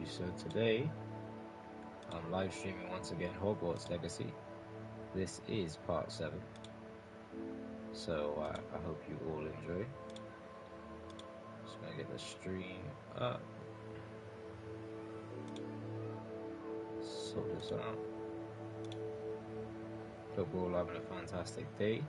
So today I'm live streaming once again Hogwarts Legacy. This is part 7. So I hope you all enjoy. Just gonna get the stream up. Sort this out. Hope we're all having a fantastic day.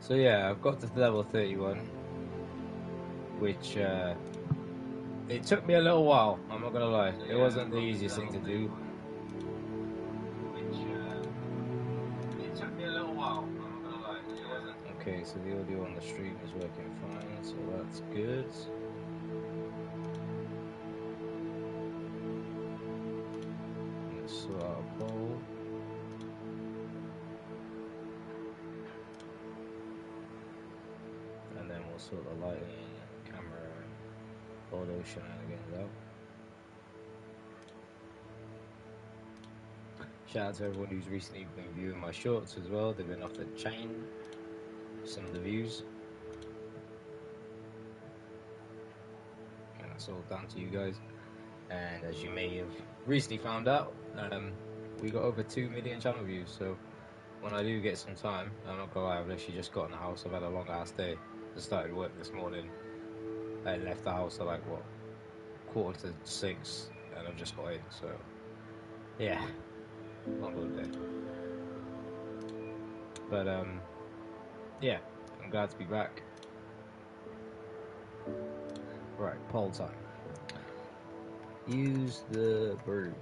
So yeah, I've got to level 31, which it took me a little while, I'm not gonna lie. It wasn't the easiest thing to do. Okay, so the audio on the stream is working fine, so that's good. Let's sort out a poll. And then we'll sort the lighting, camera, all those shenanigans out. Shout out to everyone who's recently been viewing my shorts as well. They've been off the chain, some of the views. And that's all down to you guys. And as you may have recently found out, we got over 2 million channel views. So when I do get some time, I'm not gonna lie, I've literally just got in the house. I've had a long ass day. I started work this morning. I left the house at like what, 5:45, and I've just got in. So yeah, long old day. But yeah, I'm glad to be back. Right, poll time. Use the broom.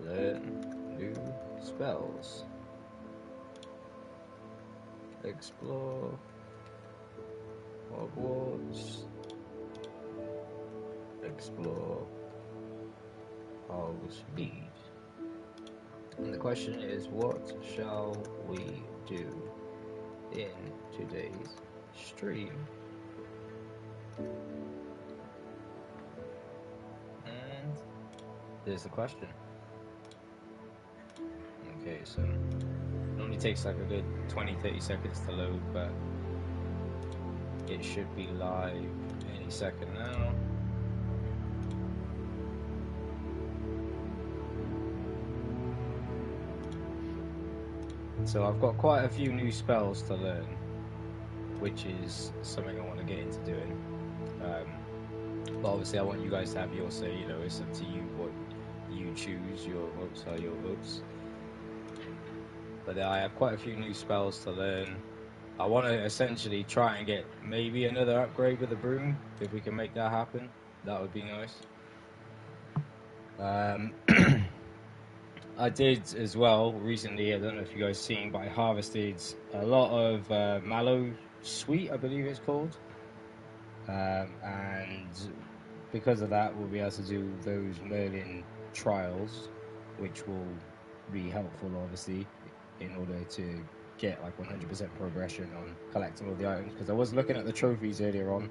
Learn new spells. Explore Hogwarts. Explore Hogsmeade. And the question is, what shall we do in today's stream? And there's the question. Okay, so it only takes like a good 20-30 seconds to load, but it should be live any second now. So I've got quite a few new spells to learn, which is something I want to get into doing. But obviously I want you guys to have your say, you know, it's up to you what you choose, your votes are your votes. But I have quite a few new spells to learn. I want to essentially try and get maybe another upgrade with the broom. If we can make that happen, that would be nice. I did as well recently, I don't know if you guys seen, but I harvested a lot of mallow sweet, I believe it's called. And because of that, we'll be able to do those Merlin trials, which will be helpful, obviously, in order to get like 100% progression on collecting all the items. Because I was looking at the trophies earlier on,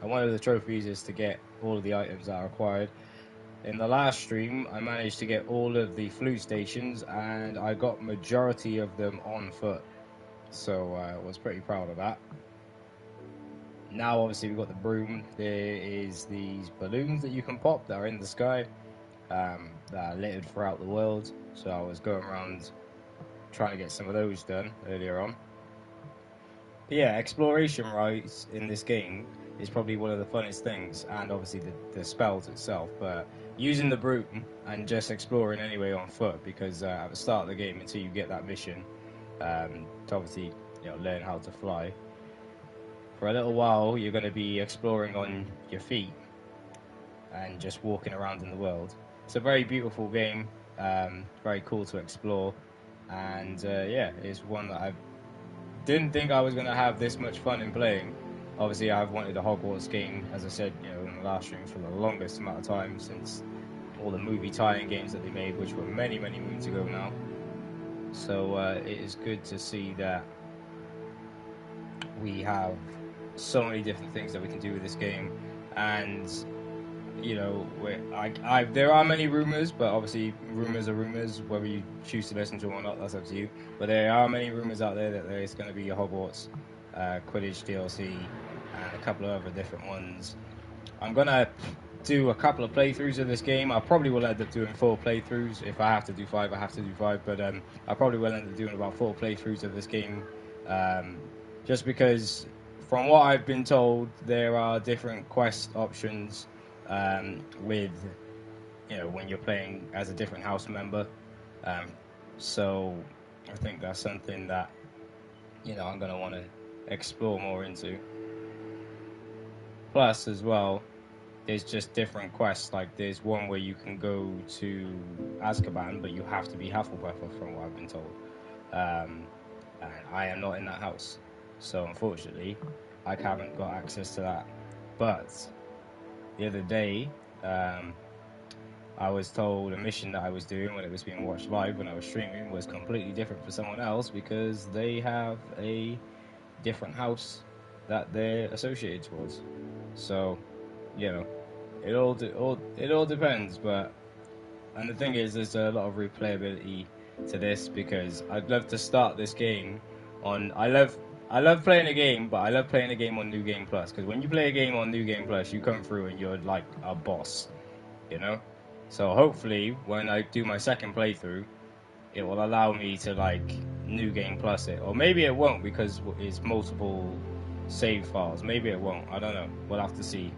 and one of the trophies is to get all of the items that are required. In the last stream, I managed to get all of the flute stations, and I got majority of them on foot. So I was pretty proud of that. Now, obviously, we've got the broom. There is these balloons that you can pop that are in the sky, that are littered throughout the world. So I was going around trying to get some of those done earlier on. But yeah, exploration rights in this game is probably one of the funnest things, and obviously the spells itself. But using the broom and just exploring anyway on foot, because at the start of the game, until you get that mission, to obviously learn how to fly. For a little while, you're going to be exploring on your feet and just walking around in the world. It's a very beautiful game, very cool to explore, and yeah, it's one that I didn't think I was going to have this much fun in playing. Obviously, I've wanted a Hogwarts game, as I said, in the last stream, for the longest amount of time, since all the movie tie-in games that they made, which were many, many moons ago now. So it is good to see that we have so many different things that we can do with this game, and you know, there are many rumors, but obviously rumors are rumors. Whether you choose to listen to them or not, that's up to you. But there are many rumors out there that there is going to be a Hogwarts Quidditch DLC and a couple of other different ones. I'm gonna do a couple of playthroughs of this game. I probably will end up doing 4 playthroughs. If I have to do 5, I have to do 5. But I probably will end up doing about 4 playthroughs of this game, just because, from what I've been told, there are different quest options with, you know, when you're playing as a different house member. So I think that's something that, you know, I'm gonna want to explore more into. Plus, as well, there's just different quests. Like, there's one where you can go to Azkaban, but you have to be Hufflepuff, from what I've been told. And I am not in that house, so unfortunately, I haven't got access to that. But the other day, I was told a mission that I was doing when it was being watched live when I was streaming was completely different for someone else because they have a different house that they're associated towards. So, you know, it all depends. But, and the thing is, there's a lot of replayability to this because I'd love to start this game on. I love playing a game, but I love playing a game on New Game Plus because when you play a game on New Game Plus, you come through and you're like a boss, you know. So hopefully, when I do my second playthrough, it will allow me to like New Game Plus it, or maybe it won't because it's multiple save files. Maybe it won't. I don't know. We'll have to see.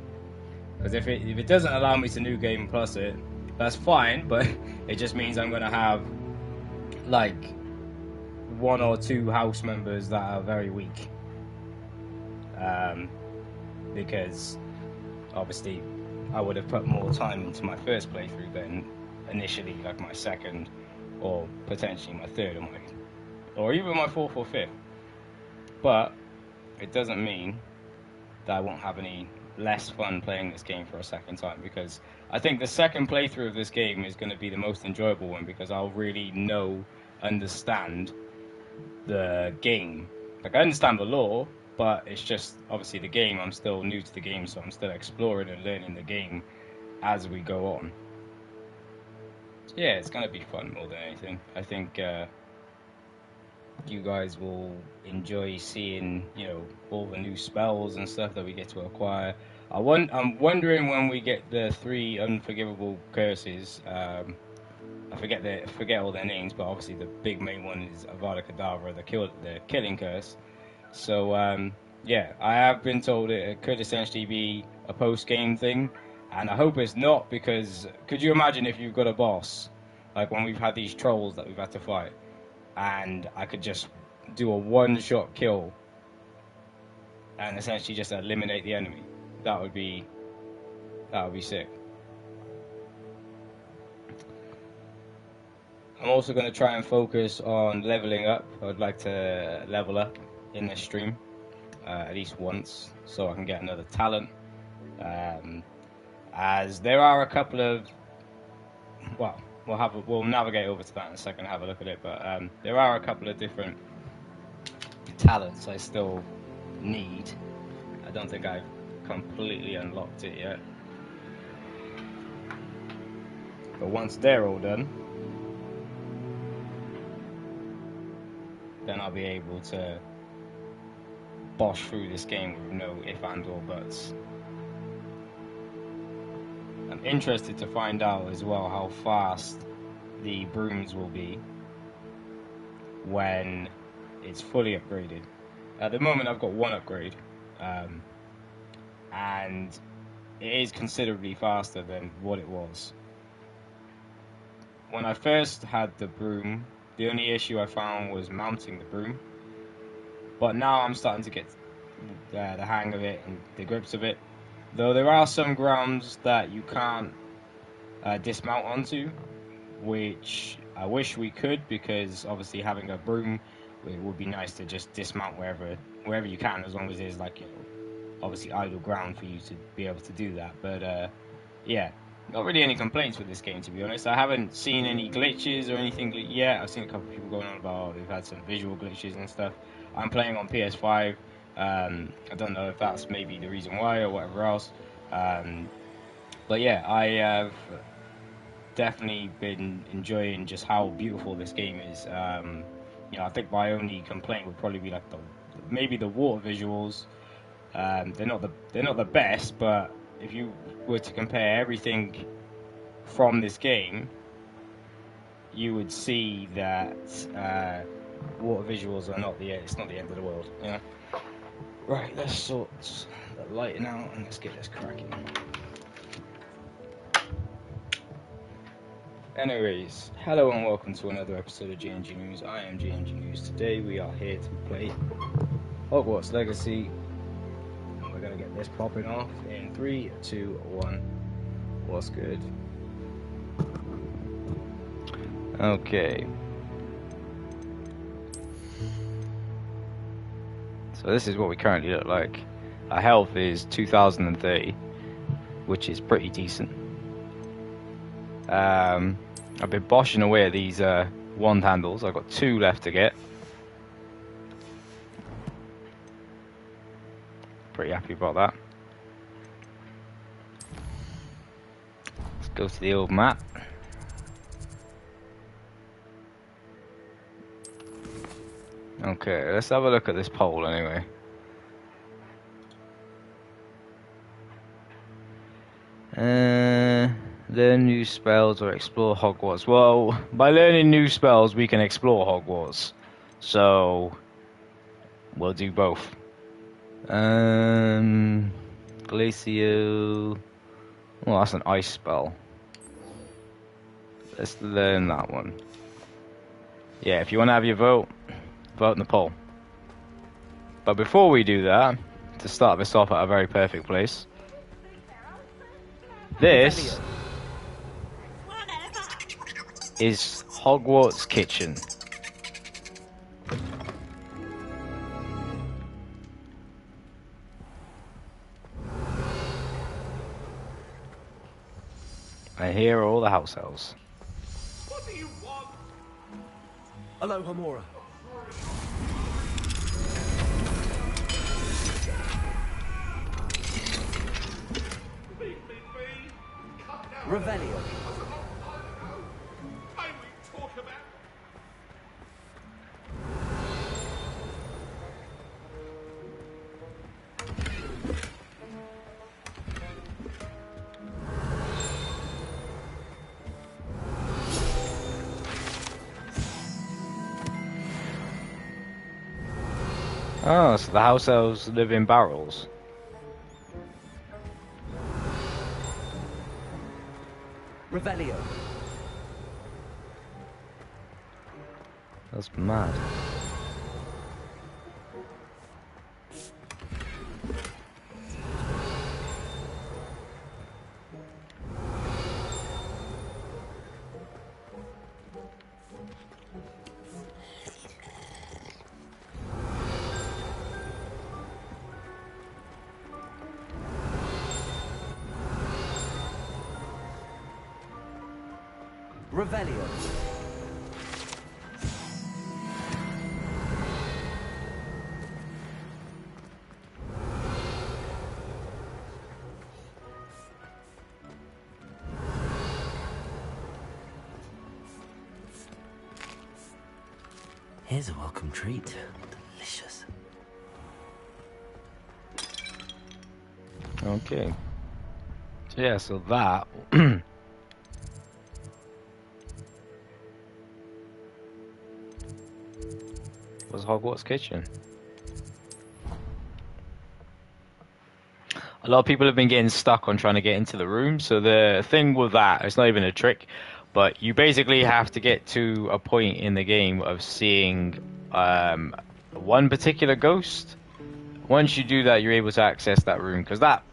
Because if it doesn't allow me to New Game Plus it, that's fine. But it just means I'm gonna have like 1 or 2 house members that are very weak. Because obviously I would have put more time into my first playthrough than initially like my second, or potentially my third, or even my 4th or 5th. But it doesn't mean that I won't have any less fun playing this game for a second time, because I think the second playthrough of this game is going to be the most enjoyable one because I'll really understand the game. Like, I understand the lore, but it's just obviously the game. I'm still new to the game, so I'm still exploring and learning the game as we go on. So yeah, it's going to be fun more than anything. I think you guys will enjoy seeing, you know, all the new spells and stuff that we get to acquire. I'm wondering when we get the 3 unforgivable curses. I forget all their names, but obviously the big main one is Avada Kedavra, the killing curse. So yeah, I have been told it could essentially be a post-game thing, and I hope it's not, because could you imagine if you've got a boss, like when we've had these trolls that we've had to fight, and I could just do a one-shot kill and essentially just eliminate the enemy? That would be sick. I'm also going to try and focus on leveling up. I would like to level up in this stream at least once, so I can get another talent. As there are a couple of, well, we'll navigate over to that in a second, have a look at it. But there are a couple of different talents I still need. I don't think I've completely unlocked it yet. But once they're all done, then I'll be able to bosh through this game with no if and or buts. I'm interested to find out as well how fast the brooms will be when it's fully upgraded. At the moment I've got 1 upgrade, and it is considerably faster than what it was. When I first had the broom, the only issue I found was mounting the broom, but now I'm starting to get the hang of it and the grips of it. Though there are some grounds that you can't dismount onto, which I wish we could, because obviously having a broom, it would be nice to just dismount wherever you can, as long as there's like, you know, obviously idle ground for you to be able to do that. But yeah, not really any complaints with this game, to be honest. I haven't seen any glitches or anything yet. I've seen a couple of people going on about they've had some visual glitches and stuff. I'm playing on PS5, I don't know if that's maybe the reason why or whatever else. But yeah, I have definitely been enjoying just how beautiful this game is. I think my only complaint would probably be like maybe the water visuals. They're not the best, but if you were to compare everything from this game, you would see that water visuals are not it's not the end of the world. Right, let's sort the lighting out and let's get this cracking. Anyways, hello and welcome to another episode of GNG News. I am GNG News. Today we are here to play Hogwarts Legacy. And we're going to get this popping off in 3, 2, 1. What's good? Okay. So this is what we currently look like. Our health is 2030, which is pretty decent. I've been boshing away at these wand handles. I've got 2 left to get. Pretty happy about that. Let's go to the old map. Okay, let's have a look at this poll anyway. Learn new spells or explore Hogwarts. Well, by learning new spells, we can explore Hogwarts. So, we'll do both. Glacio. Well, that's an ice spell. Let's learn that one. Yeah, if you want to have your vote, vote in the poll. But before we do that, to start this off at a very perfect place, this is Hogwarts Kitchen. And here are all the house elves. What do you want? Hello, Hamora. Leave me be. Cut down. Revelio. May we talk about? Oh, so the house elves live in barrels. Revelio. That's mad. Revelio. Here's a welcome treat. Delicious. Okay. So yeah, so that was Hogwarts Kitchen. A lot of people have been getting stuck on trying to get into the room. So the thing with that, it's not even a trick, but you basically have to get to a point in the game of seeing one particular ghost. Once you do that, you're able to access that room, because that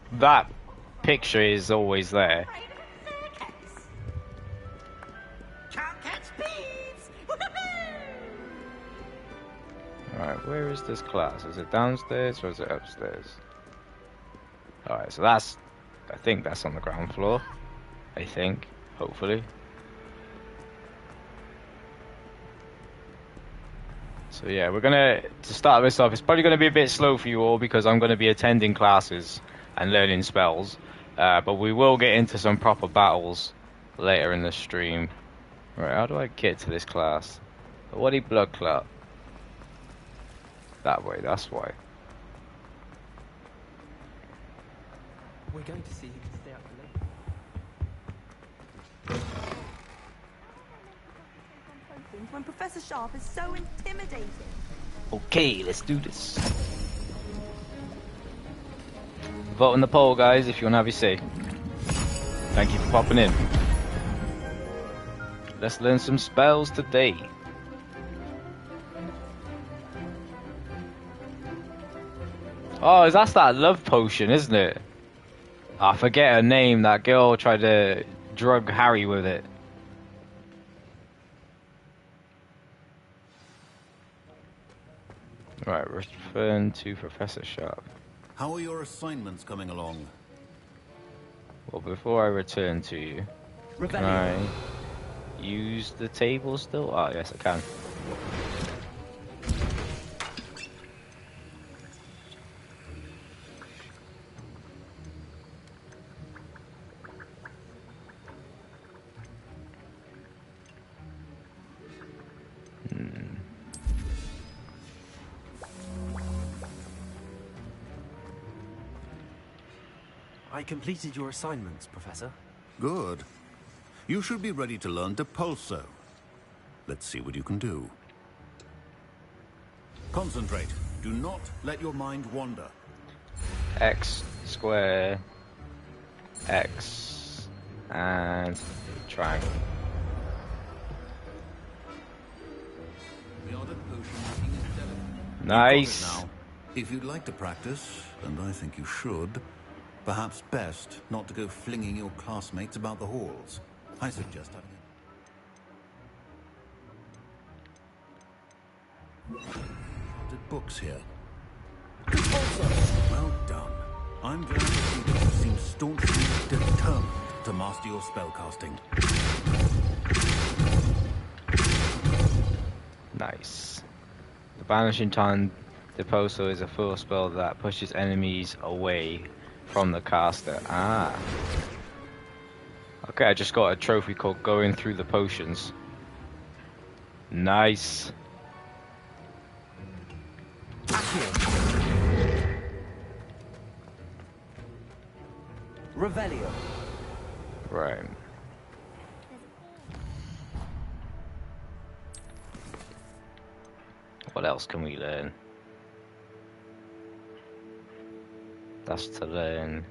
picture is always there. Alright, where is this class? Is it downstairs or is it upstairs? Alright, so I think that's on the ground floor. I think, hopefully. So yeah, we're gonna, to start this off, it's probably gonna be a bit slow for you all because I'm gonna be attending classes and learning spells. But we will get into some proper battles later in the stream. Right, how do I get to this class? What blood clot? That way, that's why. We're going to see who can stay up for later. When Professor Sharp is so intimidating. Okay, let's do this. Vote on the poll, guys, if you want to have your say. Thank you for popping in. Let's learn some spells today. Oh, that's that love potion, isn't it? I forget her name. That girl tried to drug Harry with it. Right, return to Professor Sharp. How are your assignments coming along? Well, before I return to you, can I use the table still? Oh, yes, I can. I completed your assignments, Professor. Good. You should be ready to learn Depulso. Let's see what you can do. Concentrate. Do not let your mind wander. X square, X, and triangle. The art of potion making is delicate. Nice. You've got it now. If you'd like to practice, and I think you should, perhaps best not to go flinging your classmates about the halls. I suggest having books here. Well done. I'm glad to see that you seem staunchly determined to master your spellcasting. Nice. The Banishing Time Depulso is a full spell that pushes enemies away from the caster. Ah. Okay, I just got a trophy called Going Through the Potions. Nice. Revelio. Right. What else can we learn? That's to learn.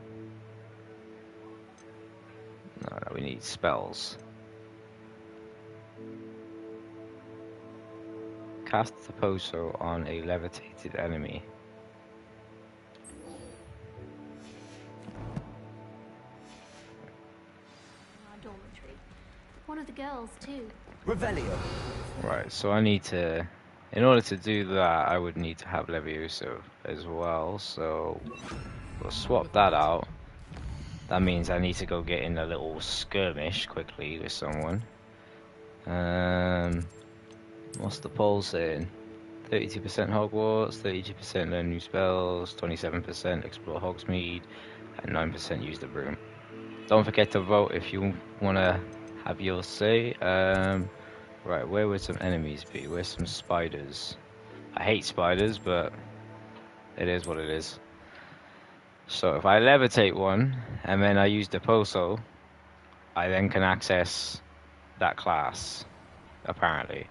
No, we need spells. Cast the Poso on a levitated enemy. Our dormitory. One of the girls, too. Revelio. Right, so I need to... In order to do that, I would need to have Levioso as well, so we'll swap that out. That means I need to go get in a little skirmish quickly with someone. What's the poll saying? 32% Hogwarts, 32% learn new spells, 27% explore Hogsmeade, and 9% use the broom. Don't forget to vote if you want to have your say. Right, where would some enemies be? Where's some spiders? I hate spiders, but it is what it is. So if I levitate one, and then I use Depulso, I then can access that class, apparently.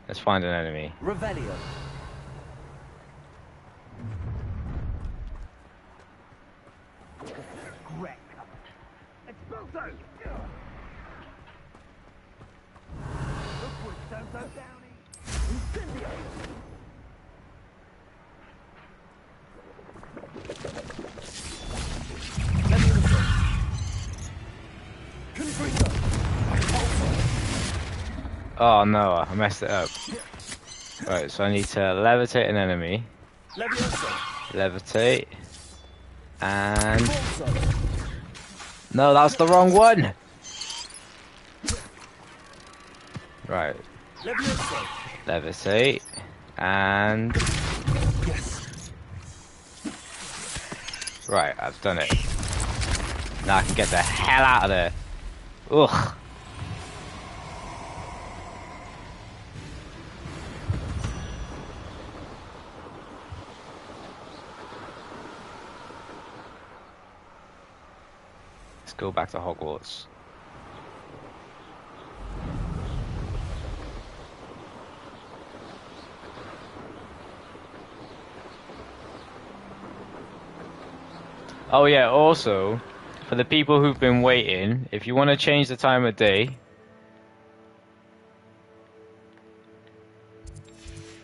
Let's find an enemy. Revelio. Oh no, I messed it up. Right, so I need to levitate an enemy. Levitate. And... No, that's the wrong one! Right. Levitate. And Yes. right, I've done it. Now I can get the hell out of there. Ugh. Let's go back to Hogwarts. Oh yeah, also, for the people who've been waiting, if you want to change the time of day,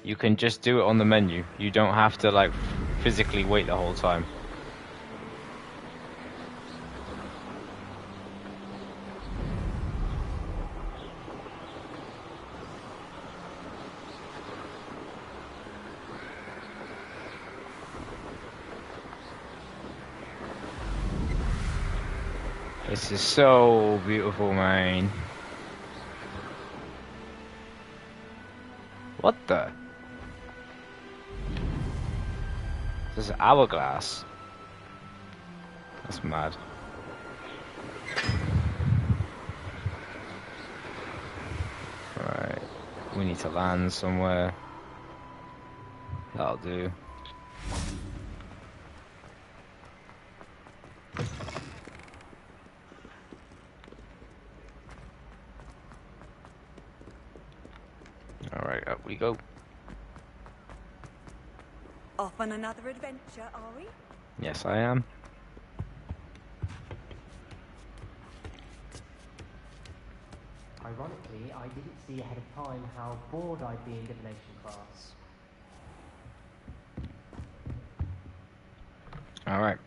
you can just do it on the menu. You don't have to, like, physically wait the whole time. This is so beautiful, man. What the? This is hourglass. That's mad. Right. We need to land somewhere. That'll do. Alright, up we go. Off on another adventure, are we? Yes, I am. Ironically, I didn't see ahead of time how bored I'd be in divination class. Alright.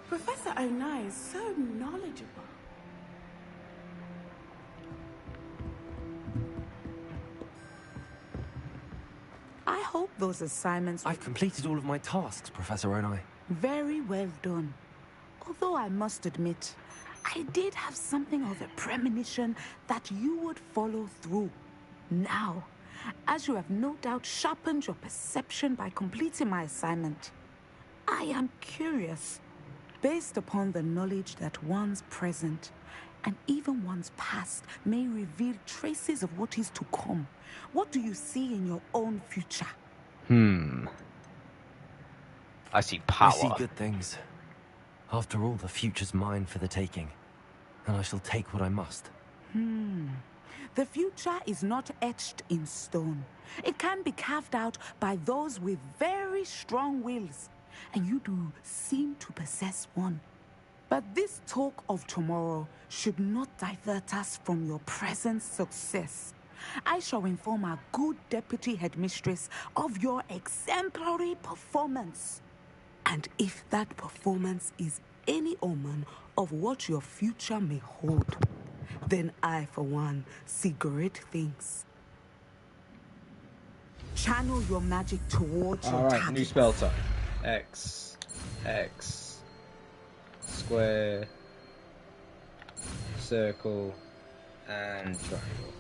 Professor Onai is so knowledgeable. I hope those assignments... I've completed all of my tasks, Professor Onai. Very well done. Although I must admit, I did have something of a premonition that you would follow through. Now, as you have no doubt sharpened your perception by completing my assignment, I am curious, based upon the knowledge that one's present and even one's past may reveal traces of what is to come. What do you see in your own future? I see power. I see good things. After all, the future's mine for the taking, and I shall take what I must. The future is not etched in stone. It can be carved out by those with very strong wills, and you do seem to possess one. But this talk of tomorrow should not divert us from your present success. I shall inform our good deputy headmistress of your exemplary performance. And if that performance is any omen of what your future may hold, then I, for one, see great things. Channel your magic towards your Alright, target. new spell type. X, X, square, circle, and triangle.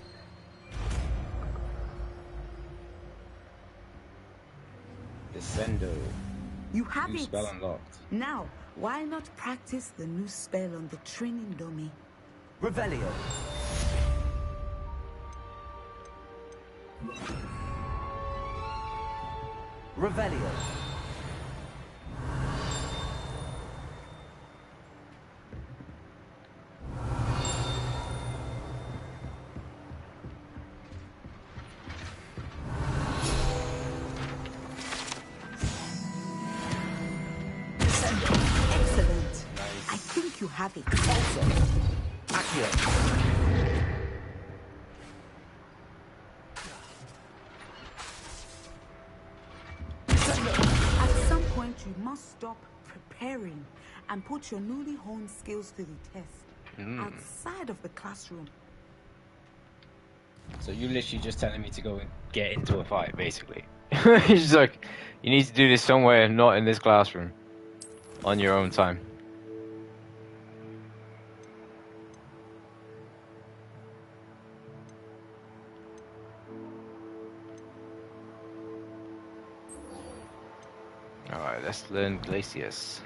Descendo. You have New it. spell unlocked. Now, why not practice the new spell on the training dummy? Revelio. Revelio. Excellent. I think you have it. Accio. At some point, you must stop preparing and put your newly honed skills to the test outside of the classroom. So you're literally just telling me to go and get into a fight, basically. It's just like, you need to do this somewhere, not in this classroom, on your own time. Alright, let's learn Glacius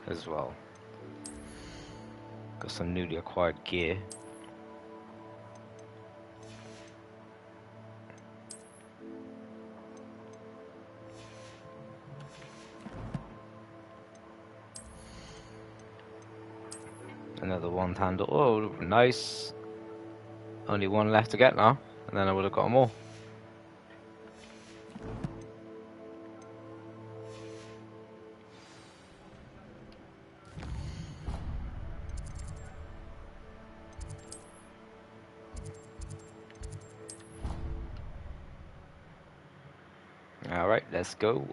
as well. Got some newly acquired gear. Another one-handle. Oh, nice. Only one left to get now, and then I would have got them all. Alright, let's go.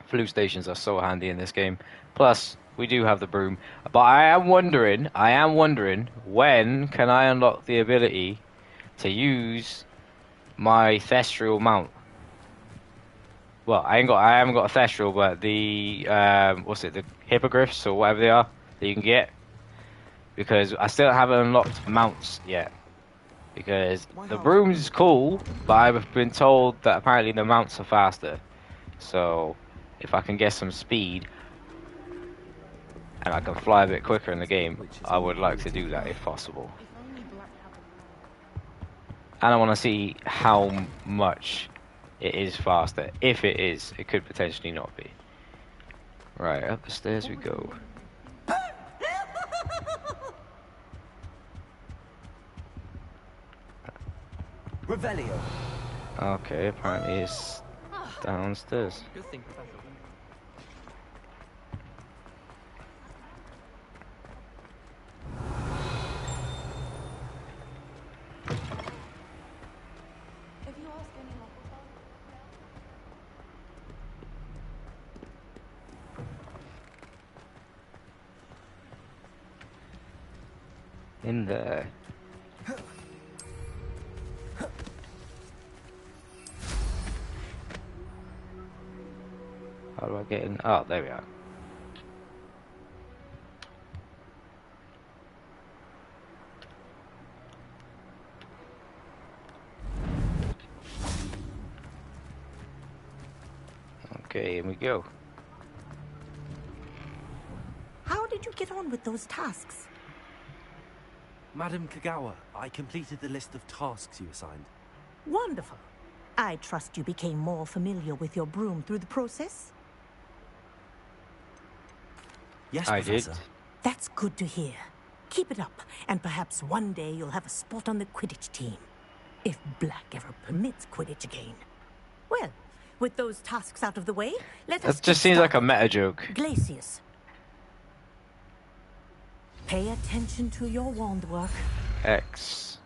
Flute stations are so handy in this game. Plus, we do have the broom. But I am wondering, when can I unlock the ability to use my Thestral mount? Well, I haven't got a Thestral, but the, the hippogriffs or whatever they are that you can get. Because I still haven't unlocked mounts yet. Because the broom's cool, but I've been told that apparently the mounts are faster. So, if I can get some speed, and I can fly a bit quicker in the game, I would like to do that if possible. And I want to see how much it is faster. If it is, it could potentially not be. Right, up the stairs we go. Revelio. Okay, apparently it's downstairs. Good thing, Professor. In there. How do I get in? Oh, there we are. Okay, here we go. How did you get on with those tasks? Madam Kagawa, I completed the list of tasks you assigned. Wonderful. I trust you became more familiar with your broom through the process? Yes, I Professor. did. That's good to hear. Keep it up, and perhaps one day you'll have a spot on the Quidditch team. If Black ever permits Quidditch again. Well, with those tasks out of the way, let us That just seems like a started. meta joke. Glacius. Pay attention to your wand work. X.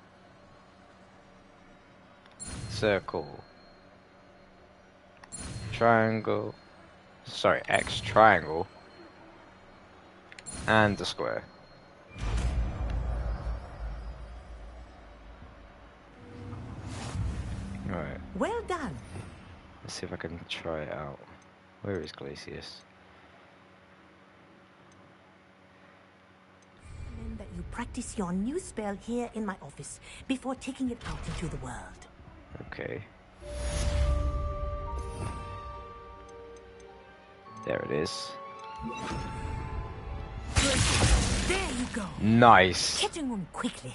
Circle. Triangle. Sorry, X triangle. And the square. Alright, Well done. let's see if I can try it out. Where is Glacius? And that you practice your new spell here in my office before taking it out into the world. Okay. There it is. There you go. Nice. Catching on quickly.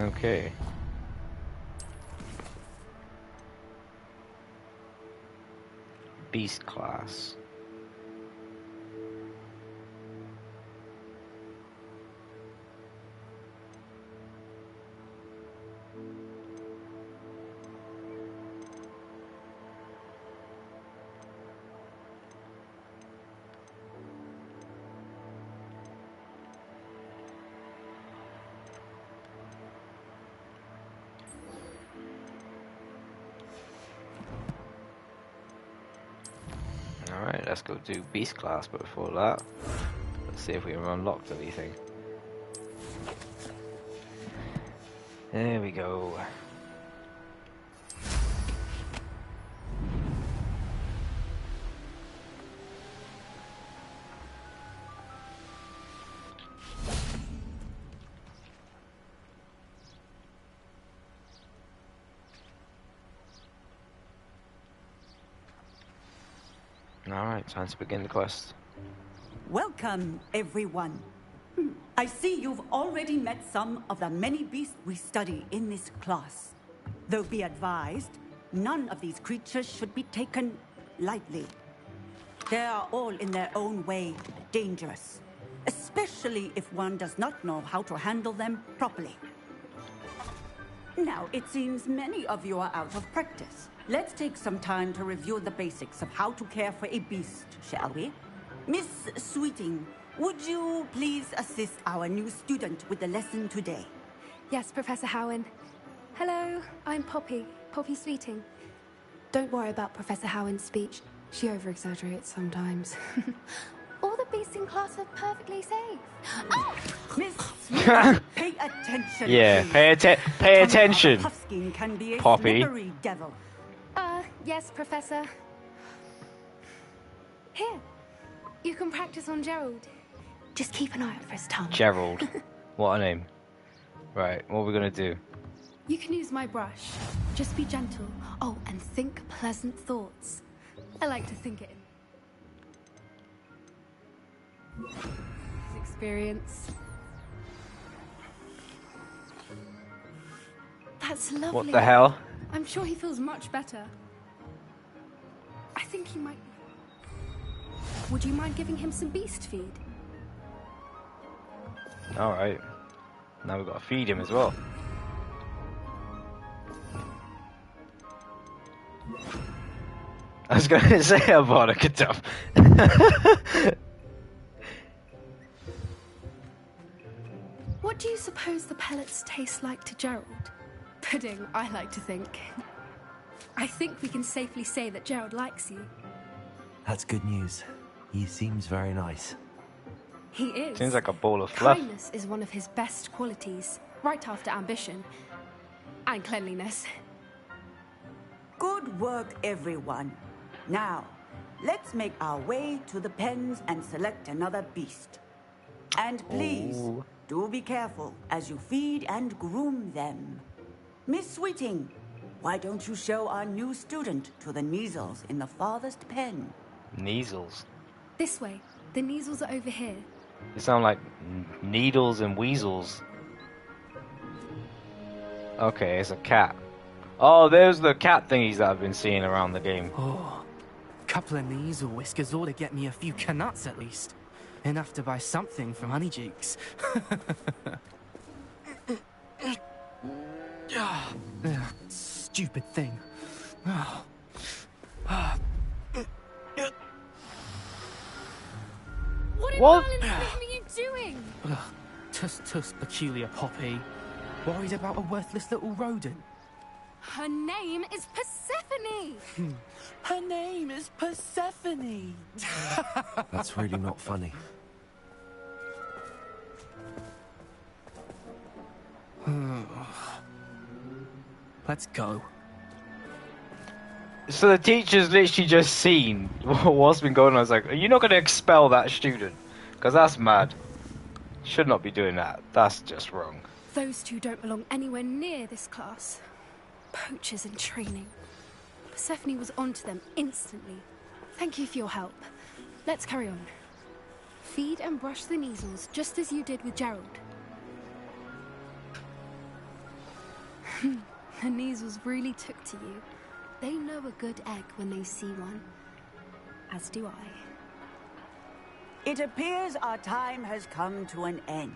Okay. Beast class. Alright, let's go do beast class, but before that, let's see if we have unlocked anything. There we go. Alright, time to begin the quest. Welcome, everyone. I see you've already met some of the many beasts we study in this class. Though be advised, none of these creatures should be taken lightly. They are all in their own way dangerous, especially if one does not know how to handle them properly. Now, it seems many of you are out of practice. Let's take some time to review the basics of how to care for a beast, shall we? Miss Sweeting, would you please assist our new student with the lesson today? Yes, Professor Howen. Hello, I'm Poppy Sweeting. Don't worry about Professor Howen's speech. She over-exaggerates sometimes. All the beasts in class are perfectly safe. Oh! Miss Sweeting, pay attention. Yeah, please. pay attention. Puffskein can be a Poppy. slippery devil. Yes, Professor. Here, you can practice on Gerald. Just keep an eye out for his tongue. Gerald. What a name. Right, what are we gonna do? You can use my brush. Just be gentle. Oh, and think pleasant thoughts. I like to think it in. His experience. That's lovely. What the hell? I'm sure he feels much better. I think he might. Would you mind giving him some beast feed? Alright. Now we've got to feed him as well. I was going to say about a Katuf. What do you suppose the pellets taste like to Gerald? Pudding, I like to think. I think we can safely say that Gerald likes you. That's good news. He seems very nice. He is. Seems like a ball of fluff. Kindness is one of his best qualities, right after ambition. And cleanliness. Good work, everyone. Now, let's make our way to the pens and select another beast. And please, do be careful as you feed and groom them. Miss Sweeting, why don't you show our new student to the Neasels in the farthest pen? Neasels? This way. The Neasels are over here. They sound like needles and weasels. Okay, it's a cat. Oh, there's the cat thingies that I've been seeing around the game. Oh, couple of Neasel whiskers ought to get me a few canuts at least. Enough to buy something from Honeydukes. Stupid thing. What in Merlin's name are you doing? Tuss peculiar Poppy. Worried about a worthless little rodent. Her name is Persephone! Her name is Persephone! That's really not funny. Let's go. So the teacher's literally just seen what's been going on. I was like, are you not going to expel that student? Because that's mad. Should not be doing that. That's just wrong. Those two don't belong anywhere near this class. Poachers in training. Persephone was onto them instantly. Thank you for your help. Let's carry on. Feed and brush the Neasels just as you did with Gerald. The Neasels really took to you. They know a good egg when they see one. As do I. It appears our time has come to an end.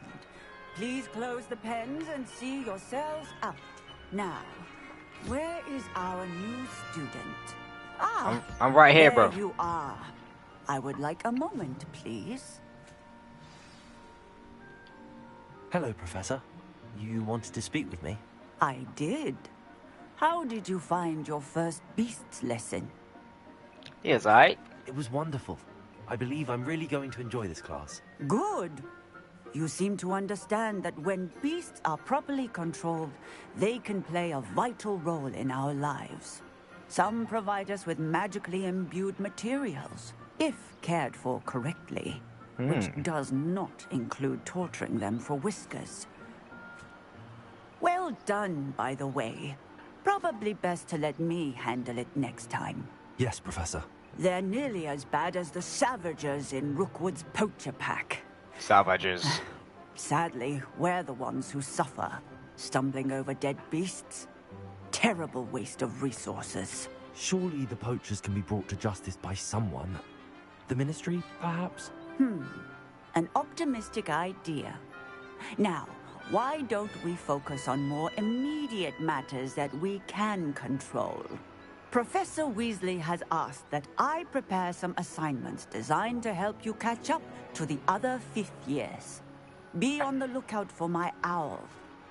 Please close the pens and see yourselves out. Now, where is our new student? I'm right here, there bro. you are. I would like a moment, please. Hello, Professor. You wanted to speak with me? I did. How did you find your first beasts lesson? Yes, I. It was wonderful. I believe I'm really going to enjoy this class. Good. You seem to understand that when beasts are properly controlled, they can play a vital role in our lives. Some provide us with magically imbued materials, if cared for correctly, which does not include torturing them for whiskers. Well done, by the way. Probably best to let me handle it next time. Yes, Professor. They're nearly as bad as the Savagers in Rookwood's poacher pack. Savages. Sadly, we're the ones who suffer, stumbling over dead beasts. Terrible waste of resources. Surely the poachers can be brought to justice by someone. The Ministry, perhaps? An optimistic idea. Now, why don't we focus on more immediate matters that we can control? Professor Weasley has asked that I prepare some assignments designed to help you catch up to the other 5th years. Be on the lookout for my owl.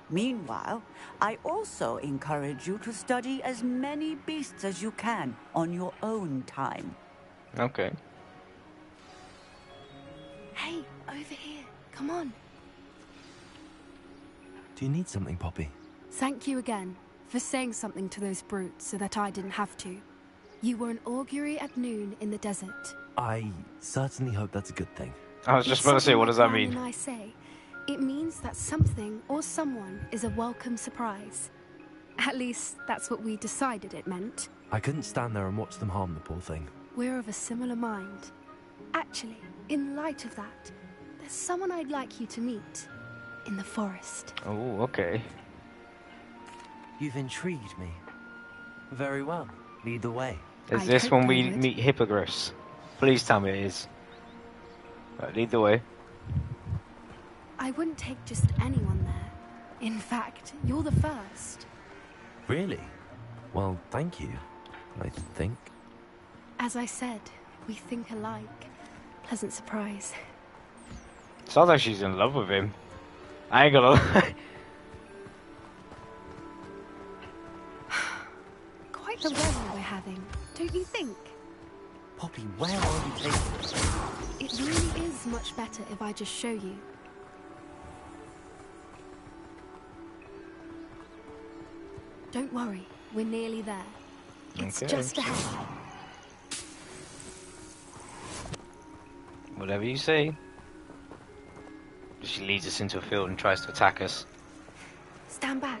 Meanwhile, I also encourage you to study as many beasts as you can on your own time. Okay. Hey, over here. Come on. Do you need something, Poppy? Thank you again for saying something to those brutes so that I didn't have to. You were an augury at noon in the desert. I certainly hope that's a good thing. I was just about to say, what does that mean? And I say, it means that something or someone is a welcome surprise. At least, that's what we decided it meant. I couldn't stand there and watch them harm the poor thing. We're of a similar mind. Actually, in light of that, there's someone I'd like you to meet. In the forest. Oh, okay. You've intrigued me. Very well. Lead the way. Is this when we meet hippogriffs? Please tell me it is. Right, lead the way. I wouldn't take just anyone there. In fact, you're the first. Really? Well, thank you, I think. As I said, we think alike. Pleasant surprise. Sounds like she's in love with him. I ain't gonna lie. Quite the weather we're having, don't you think? Poppy, where are we taking us? It really is much better if I just show you. Don't worry, we're nearly there. It's just ahead. Whatever you say. She leads us into a field and tries to attack us. Stand back.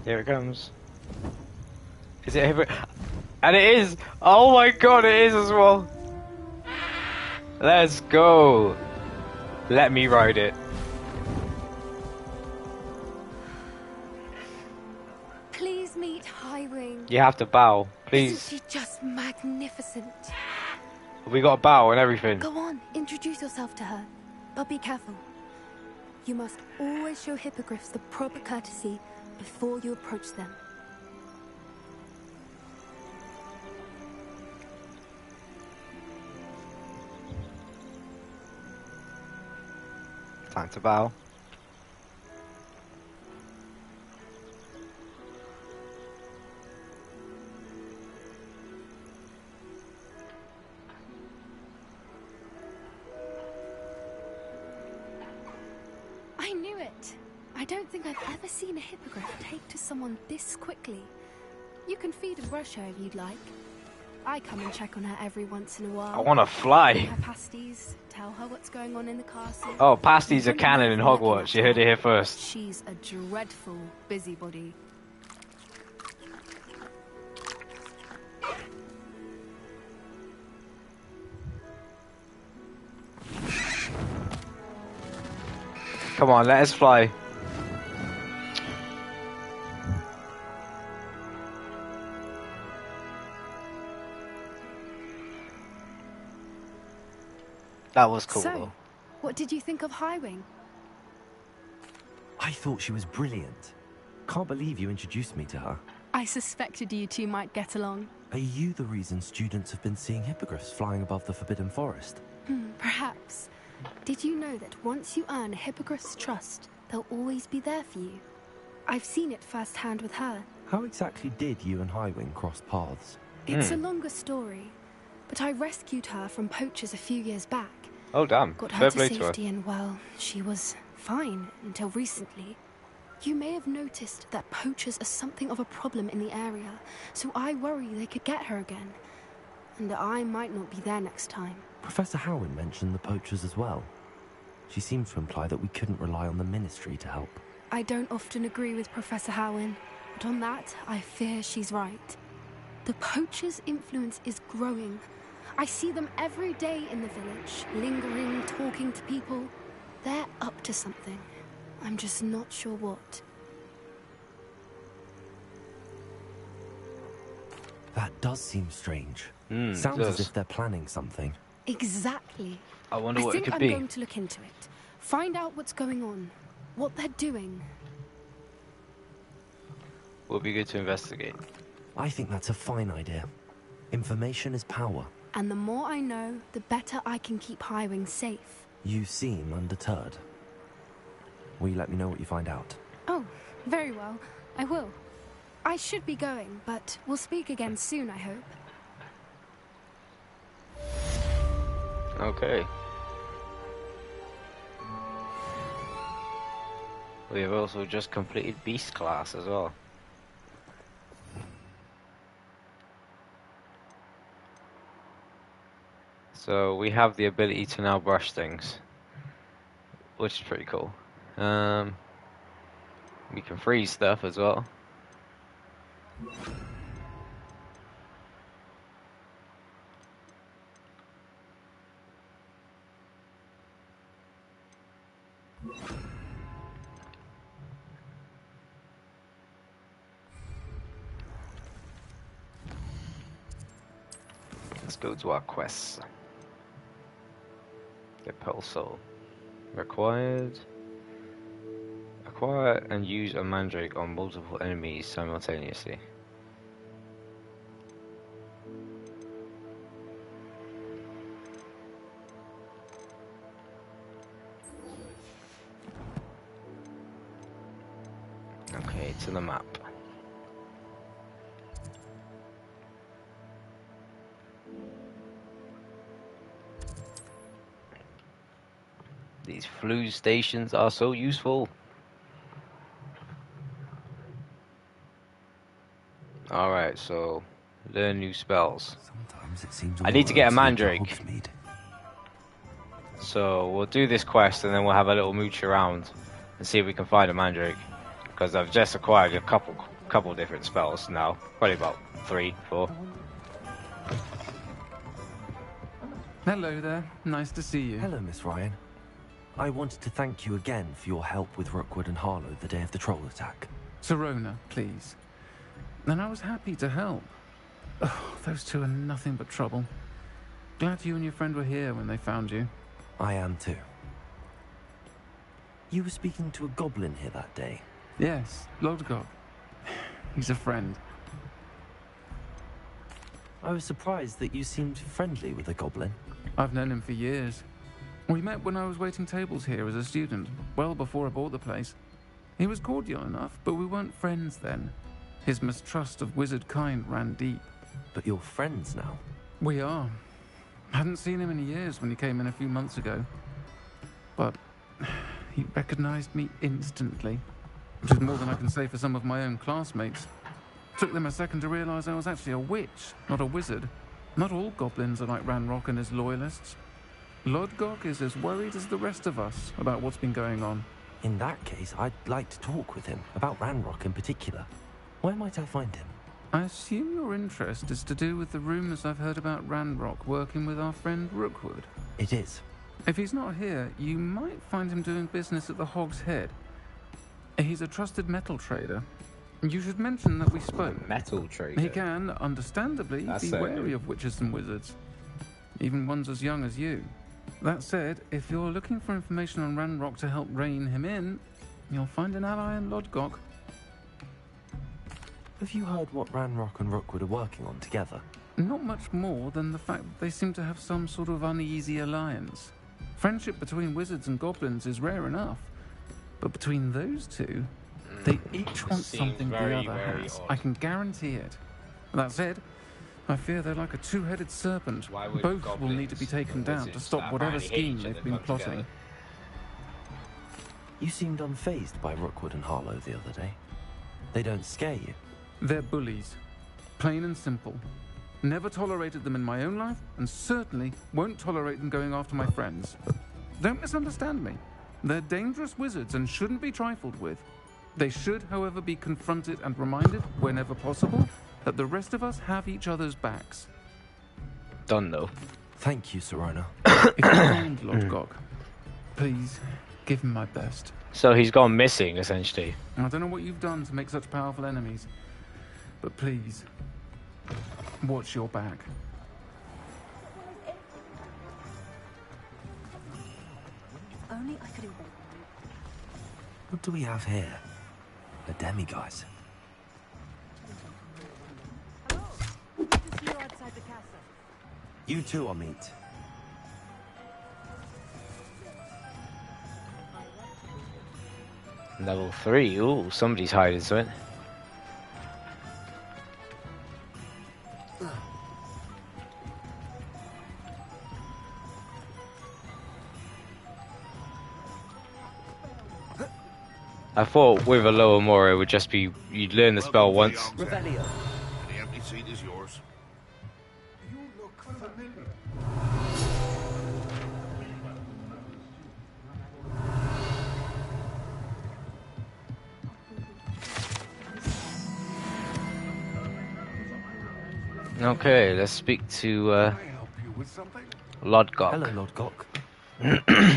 Here it comes. Is it ever? And it is! Oh my god, it is as well! Let's go! Let me ride it. Please meet Highwing. You have to bow, please. Isn't she just magnificent? We got a bow and everything. Go on, introduce yourself to her. But be careful. You must always show hippogriffs the proper courtesy before you approach them. Time to bow. I knew it. I don't think I've ever seen a hippogriff take to someone this quickly. You can feed and brush her if you'd like. I come and check on her every once in a while. I want to fly. Her pasties, tell her what's going on in the castle. Oh, pasties are canon in Hogwarts. You heard it here first. She's a dreadful busybody. Come on, let us fly. That was cool, So, though. what did you think of Highwing? I thought she was brilliant. Can't believe you introduced me to her. I suspected you two might get along. Are you the reason students have been seeing hippogriffs flying above the Forbidden Forest? Perhaps. Did you know that once you earn a hippogriff's trust, they'll always be there for you? I've seen it firsthand with her. How exactly did you and Highwing cross paths? It's a longer story, but I rescued her from poachers a few years back. Oh, damn. Got Fair her to play to her. safety and, well, she was fine until recently. You may have noticed that poachers are something of a problem in the area, so I worry they could get her again. And I might not be there next time. Professor Howin mentioned the poachers as well. She seemed to imply that we couldn't rely on the Ministry to help. I don't often agree with Professor Howin, but on that, I fear she's right. The poachers' influence is growing. I see them every day in the village, lingering, talking to people. They're up to something. I'm just not sure what. That does seem strange. Sounds does. as if they're planning something. Exactly. I wonder what it think could I'm be. going to look into it. Find out what's going on. What they're doing. Would be good to investigate. I think that's a fine idea. Information is power. And the more I know, the better I can keep Highwing safe. You seem undeterred. Will you let me know what you find out? Oh, very well. I will. I should be going, but we'll speak again soon, I hope. Okay. We have also just completed Beast class as well. So we have the ability to now brush things, which is pretty cool. We can freeze stuff as well. Let's go to our quests. Get Pearl Soul. Required. Acquire and use a mandrake on multiple enemies simultaneously. Okay, to the map. These flue stations are so useful. Alright, so learn new spells. Sometimes it seems I need to get a all roads lead to mandrake. Hogsmeade. So we'll do this quest and then we'll have a little mooch around and see if we can find a mandrake. Because I've just acquired a couple different spells now. Probably about 3, 4. Hello there. Nice to see you. Hello, Miss Ryan. I wanted to thank you again for your help with Rookwood and Harlow the day of the troll attack. Serona, please. And I was happy to help. Oh, those two are nothing but trouble. Glad you and your friend were here when they found you. I am too. You were speaking to a goblin here that day. Yes, Lodgok. He's a friend. I was surprised that you seemed friendly with the goblin. I've known him for years. We met when I was waiting tables here as a student, well before I bought the place. He was cordial enough, but we weren't friends then. His mistrust of wizard kind ran deep. But you're friends now? We are. Hadn't seen him in years when he came in a few months ago. But he recognized me instantly, which is more than I can say for some of my own classmates. Took them a second to realize I was actually a witch, not a wizard. Not all goblins are like Ranrock and his loyalists. Lodgok is as worried as the rest of us about what's been going on. In that case, I'd like to talk with him, about Ranrock in particular. Where might I find him? I assume your interest is to do with the rumors I've heard about Ranrock working with our friend Rookwood. It is. If he's not here, you might find him doing business at the Hog's Head. He's a trusted metal trader. You should mention that we spoke. Metal trader? He can, understandably, be wary of witches and wizards. Even ones as young as you. That said, if you're looking for information on Ranrock to help rein him in, you'll find an ally in Lodgok. Have you heard what Ranrock and Rookwood are working on together? Not much more than the fact that they seem to have some sort of uneasy alliance. Friendship between wizards and goblins is rare enough. But between those two, they each want something the other has. I can guarantee it. That said, I fear they're like a two-headed serpent. Both will need to be taken down to stop whatever scheme they've been plotting. You seemed unfazed by Rookwood and Harlow the other day. They don't scare you. They're bullies. Plain and simple. Never tolerated them in my own life, and certainly won't tolerate them going after my friends. Don't misunderstand me. They're dangerous wizards and shouldn't be trifled with. They should, however, be confronted and reminded, whenever possible, that the rest of us have each other's backs. Done, though. Thank you, Serona. If you find Lodgok, please give him my best. So he's gone missing, essentially. I don't know what you've done to make such powerful enemies, but please, watch your back. Only I could invent. What do we have here? A demiguise. You too, Amit. Level 3. Ooh, somebody's hiding something. I thought with a lower more it would just be you'd learn the spell once. Revelio. The empty seat is yours. You look familiar. Okay, let's speak to Lodgok. Hello, Lodgok.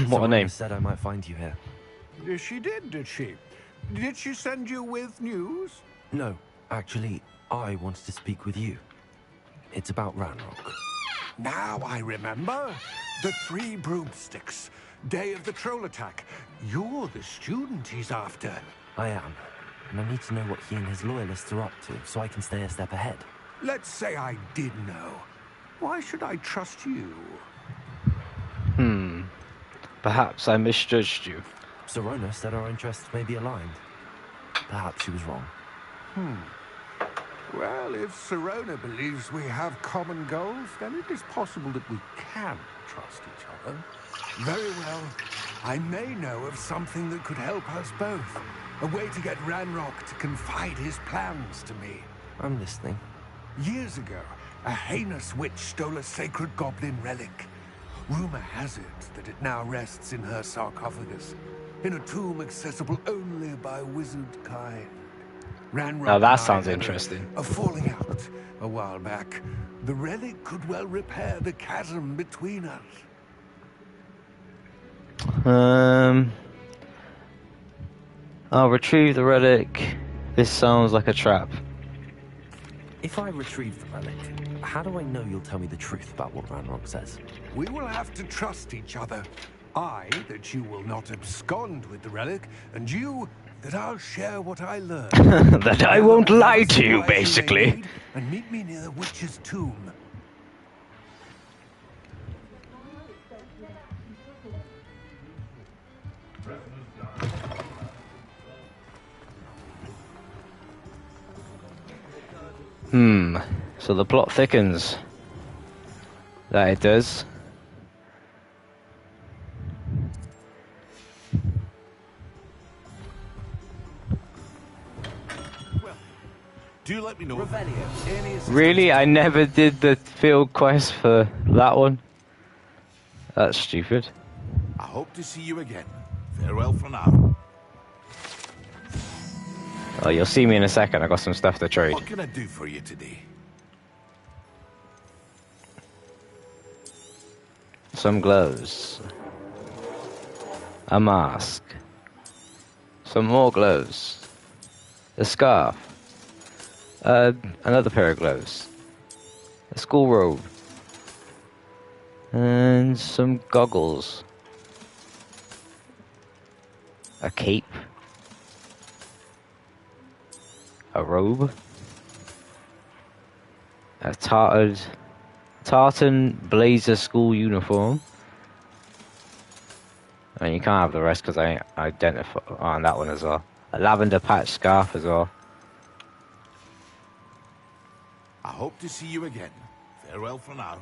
What a name. Said I might find you here. She did she? Did she send you with news? No, actually, I wanted to speak with you. It's about Ranrock. Now I remember. The 3 broomsticks. Day of the troll attack. You're the student he's after. I am. And I need to know what he and his loyalists are up to, so I can stay a step ahead. Let's say I did know. Why should I trust you? Perhaps I misjudged you. Serona said our interests may be aligned. Perhaps she was wrong. Well, if Serona believes we have common goals, then it is possible that we can trust each other. Very well. I may know of something that could help us both. A way to get Ranrock to confide his plans to me. I'm listening. Years ago, a heinous witch stole a sacred goblin relic. Rumor has it that it now rests in her sarcophagus, in a tomb accessible only by wizard kind. Ranrock Now that and I sounds had interesting. A falling out a while back. The relic could well repair the chasm between us. I'll retrieve the relic. This sounds like a trap. If I retrieve the relic, how do I know you'll tell me the truth about what Ranrock says? We will have to trust each other. I, that you will not abscond with the relic, and you, that I'll share what I learn. That I won't lie to you, basically. And meet me near the witch's tomb. So the plot thickens. That it does. Do let me know. Really? I never did the field quest for that one? That's stupid. I hope to see you again. Farewell for now. Oh, you'll see me in a second. I got some stuff to trade. What can I do for you today? Some gloves. A mask. Some more gloves. A scarf. Another pair of gloves. A school robe. And some goggles. A cape. A robe. A tartan blazer school uniform. And you can't have the rest because I identify on that one as well. A lavender patch scarf as well. I hope to see you again. Farewell for now.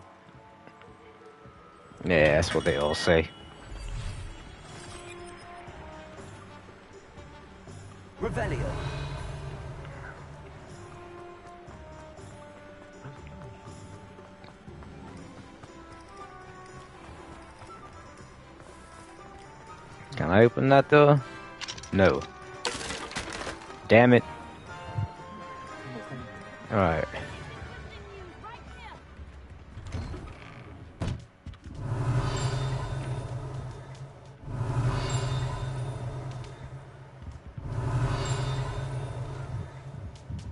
Yeah, that's what they all say. Revelio. Can I open that door? No. Damn it. Alright.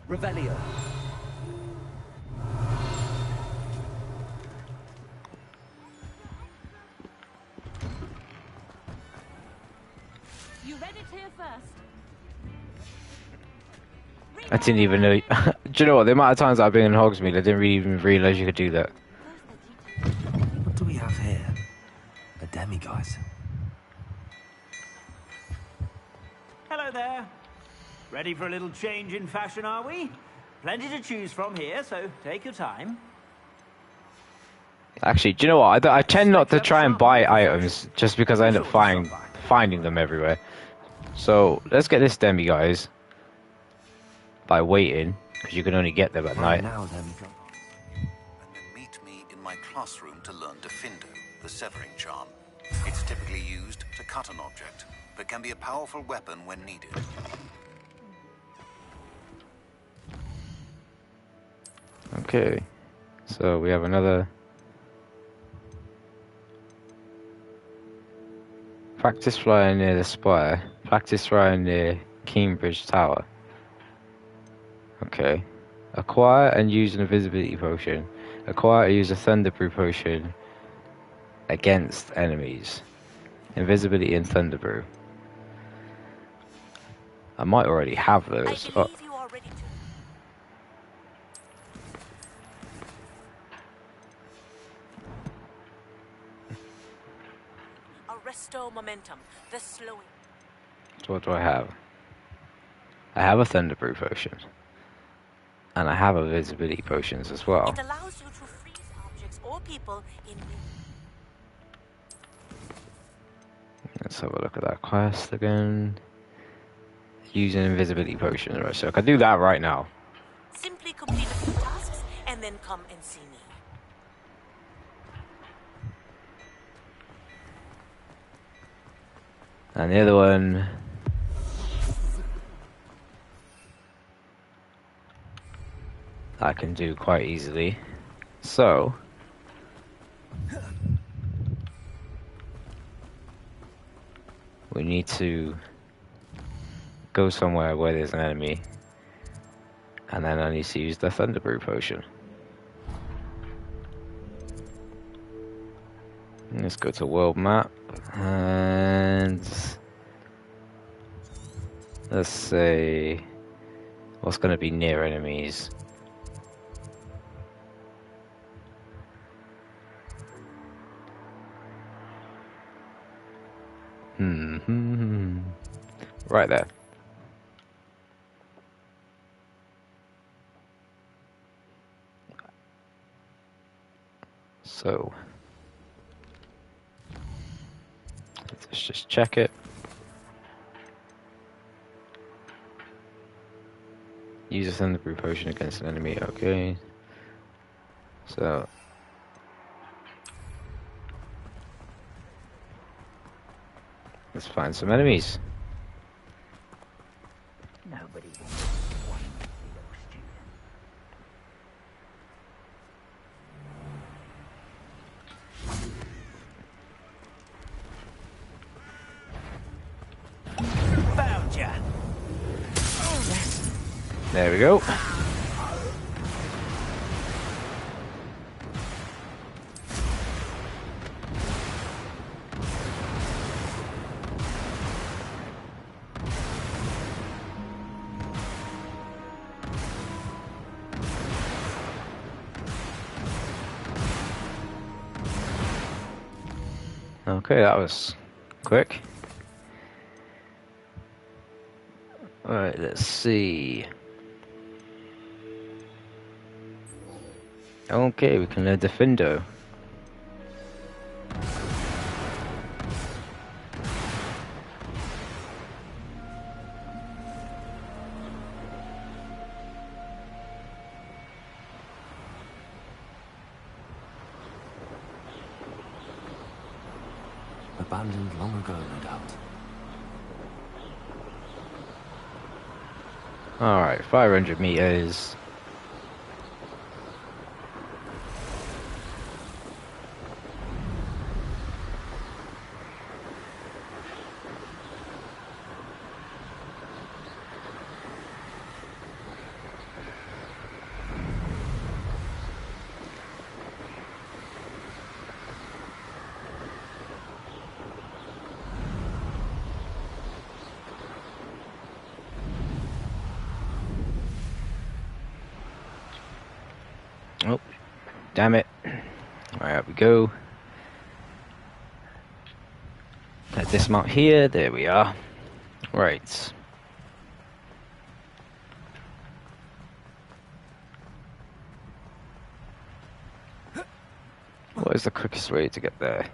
Revelio. You read it here first. I didn't even know. Do you know what? The amount of times I've been in Hogsmeade, I didn't really even realise you could do that. What do we have here? A demiguise. Hello there. Ready for a little change in fashion, are we? Plenty to choose from here, so take your time. Actually, do you know what? I tend not to try and buy items just because I end up finding them everywhere. So let's get this demiguise by waiting, because you can only get them at night. And then meet me in my classroom to learn Defindo, the severing charm. It's typically used to cut an object, but can be a powerful weapon when needed. Okay, so we have another practice flying near the spire, practice flying near Cambridge Tower. Okay, acquire and use an invisibility potion. Acquire and use a thunderbrew potion against enemies. Invisibility and thunderbrew. I might already have those. Oh. Arresto momentum, the slowing. So what do I have? I have a thunderbrew potion. And I have invisibility potions as well. It allows you to freeze objects or people in. Let's have a look at that quest again. Use an invisibility potion, right? So I can do that right now. Simply complete a few tasks and then come and see me. And the other one. I can do quite easily. So. We need to go somewhere where there's an enemy. And then I need to use the thunderbrew potion. Let's go to world map. And let's say what's going to be near enemies. Right there. So let's just check it. Use a thunderbrew potion against an enemy. Okay. So let's find some enemies. Nobody There we go. Okay, that was quick. Alright, let's see. Okay, we can learn Defendo. Abandoned long ago, no doubt. Alright, 500 meters. Oh, damn it. Alright, up we go. Let's dismount here. There we are. Right. What is the quickest way to get there?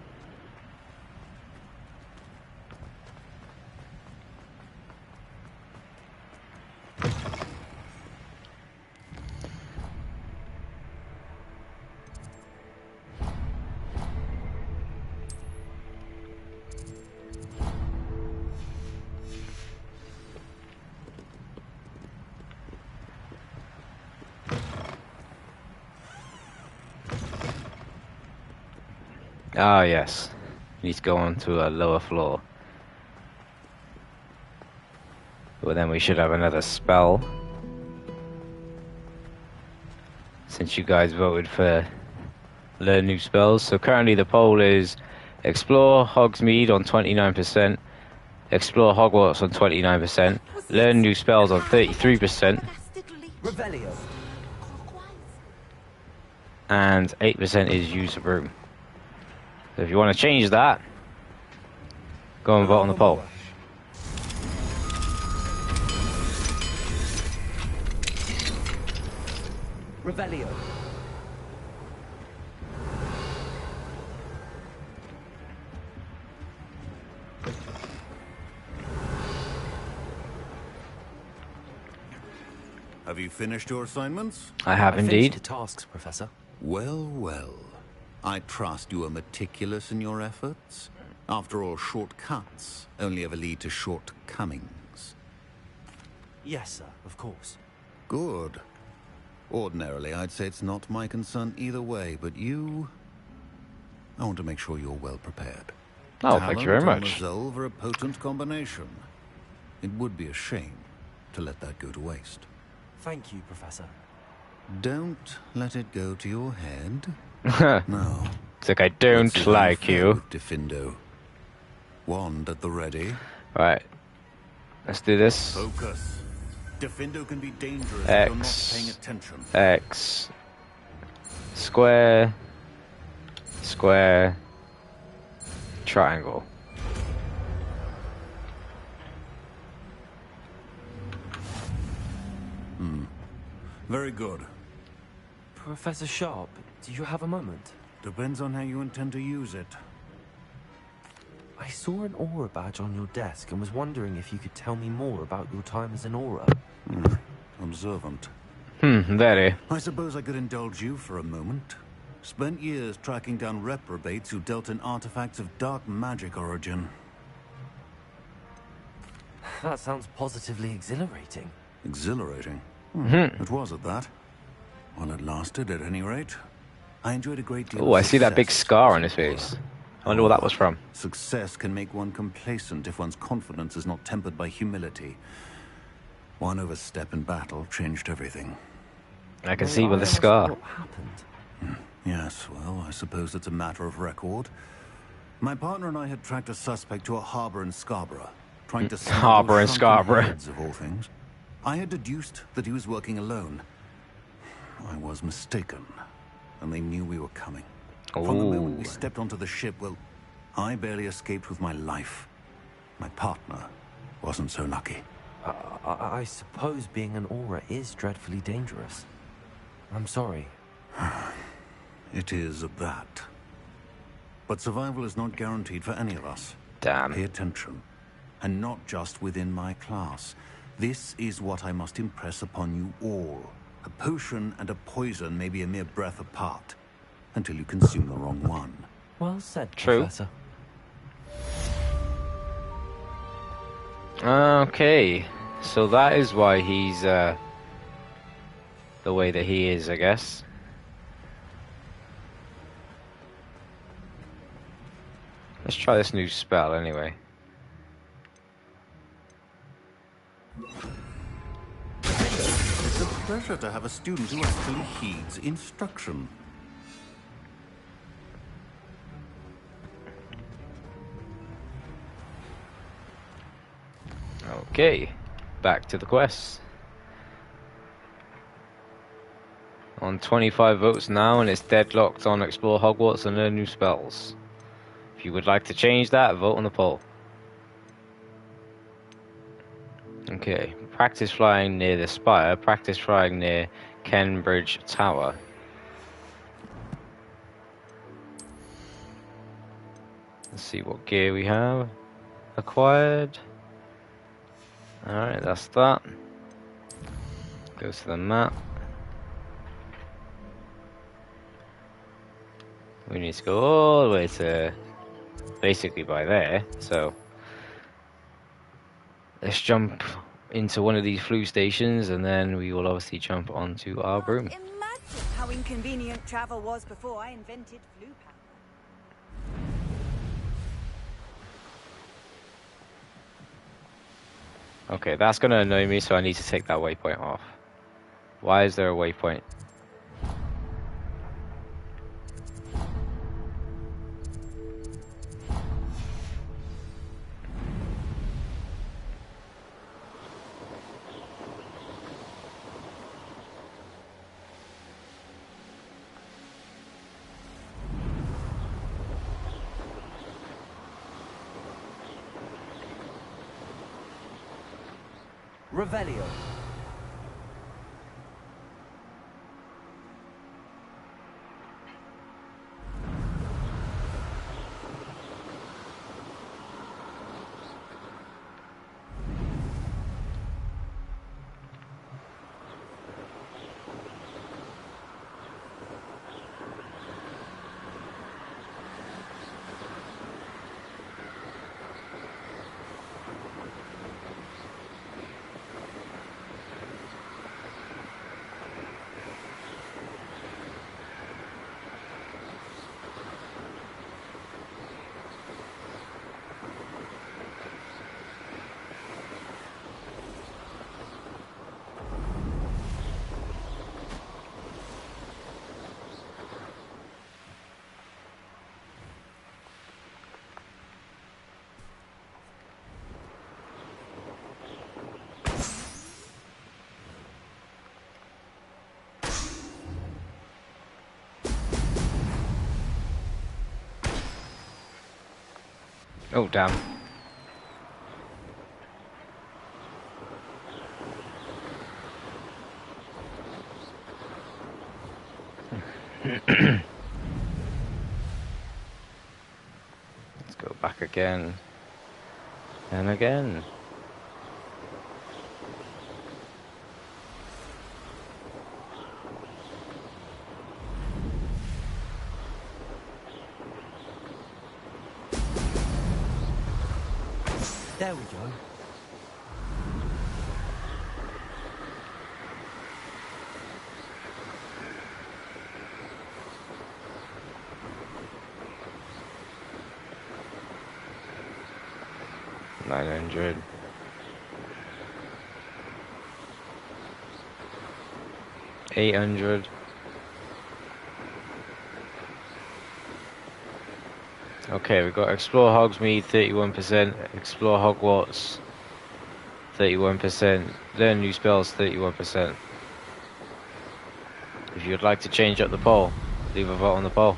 Ah, yes. Need to go on to a lower floor. But then we should have another spell. Since you guys voted for learn new spells. So currently the poll is Explore Hogsmeade on 29%, Explore Hogwarts on 29%, learn new spells on 33%, and 8% is use a room. So if you want to change that, go and vote on the poll. Revelio. Have you finished your assignments? I have indeed. The tasks, Professor. Well, well. I trust you are meticulous in your efforts. After all, shortcuts only ever lead to shortcomings. Yes, sir, of course. Good. Ordinarily, I'd say it's not my concern either way, but you... I want to make sure you're well prepared. Oh, thank you very much. Talent and resolve are a potent combination. It would be a shame to let that go to waste. Thank you, Professor. Don't let it go to your head. No. It's like I don't like you. Defendo. Wand at the ready. Right. Let's do this. Focus. Defendo can be dangerous if you're not paying attention. X. Square. Square. Triangle. Very good. Professor Sharp, do you have a moment? Depends on how you intend to use it. I saw an aura badge on your desk and was wondering if you could tell me more about your time as an aura. Observant. Very. I suppose I could indulge you for a moment. Spent years tracking down reprobates who dealt in artifacts of dark magic origin. That sounds positively exhilarating. Exhilarating? It was at that. While it lasted, at any rate. I enjoyed a great deal. Oh, I see that big scar on his face. I wonder what that was from. Success can make one complacent if one's confidence is not tempered by humility. One overstep in battle changed everything. I can see with the scar. What happened? Yes, well, I suppose it's a matter of record. My partner and I had tracked a suspect to a harbor in Scarborough, trying to Harbor in Scarborough. heads of all things. I had deduced that he was working alone. I was mistaken, and they knew we were coming. From the moment we stepped onto the ship, well, I barely escaped with my life. My partner wasn't so lucky. I suppose being an aura is dreadfully dangerous. I'm sorry. It is that. But survival is not guaranteed for any of us. Damn. Pay attention. And not just within my class. This is what I must impress upon you all. A potion and a poison may be a mere breath apart, until you consume the wrong one. Well said, True. Professor. Okay, so that is why he's the way that he is, I guess. Let's try this new spell anyway. It's a pleasure to have a student who actually heeds instruction. Okay, back to the quest. On 25 votes now, and it's deadlocked on Explore Hogwarts and learn new spells. If you would like to change that, vote on the poll. Okay, practice flying near the spire, practice flying near Kenbridge Tower. Let's see what gear we have acquired. Alright, that's that. Go to the map. We need to go all the way to basically by there, so let's jump into one of these flu stations and then we will obviously jump onto our broom. Imagine how inconvenient travel was before I invented flu power. Okay, that's gonna annoy me, so I need to take that waypoint off. Why is there a waypoint? Revelio. Oh, damn. Let's go back again. And again. There we go. $900. 800. Okay, we've got Explore Hogsmeade 31%, Explore Hogwarts 31%, Learn New Spells 31%. If you'd like to change up the poll, leave a vote on the poll.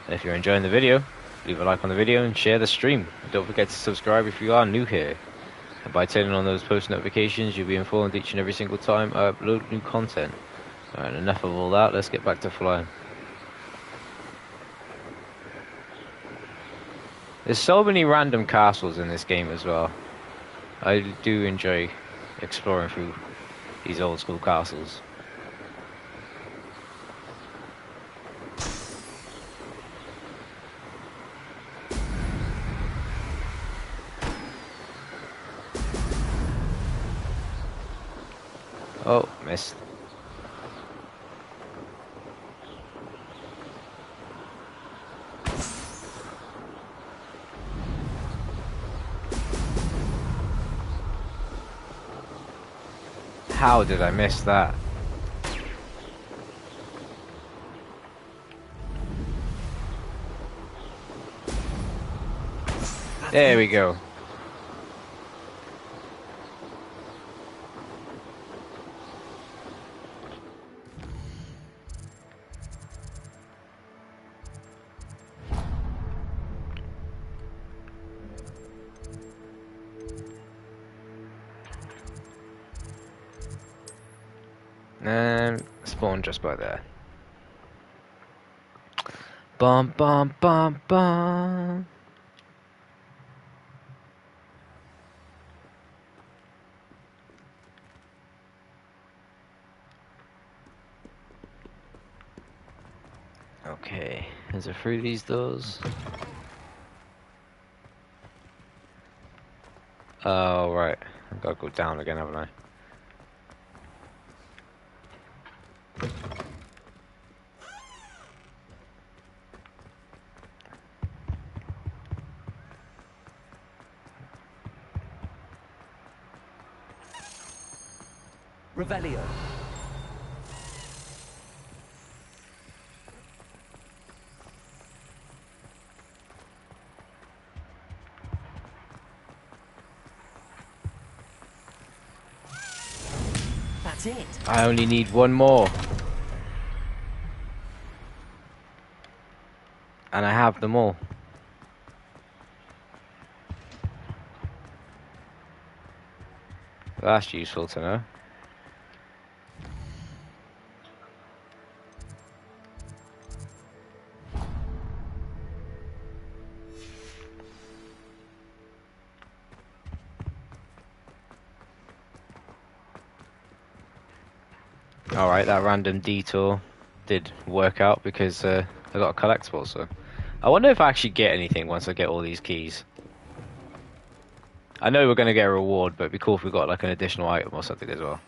And if you're enjoying the video, leave a like on the video and share the stream. Don't forget to subscribe if you are new here. And by turning on those post notifications, you'll be informed each and every single time I upload new content. Alright, enough of all that, let's get back to flying. There's so many random castles in this game as well. I do enjoy exploring through these old school castles. Oh, missed. How did I miss that? There we go. And spawn just by there. Bum bum bum bum. Okay, is it through these doors? Oh right, I've got to go down again, haven't I? Revelio. That's it. I only need one more. And I have them all. That's useful to know. Alright, that random detour did work out because I got a collectible, so... I wonder if I actually get anything once I get all these keys. I know we're going to get a reward, but it'd be cool if we got like an additional item or something as well.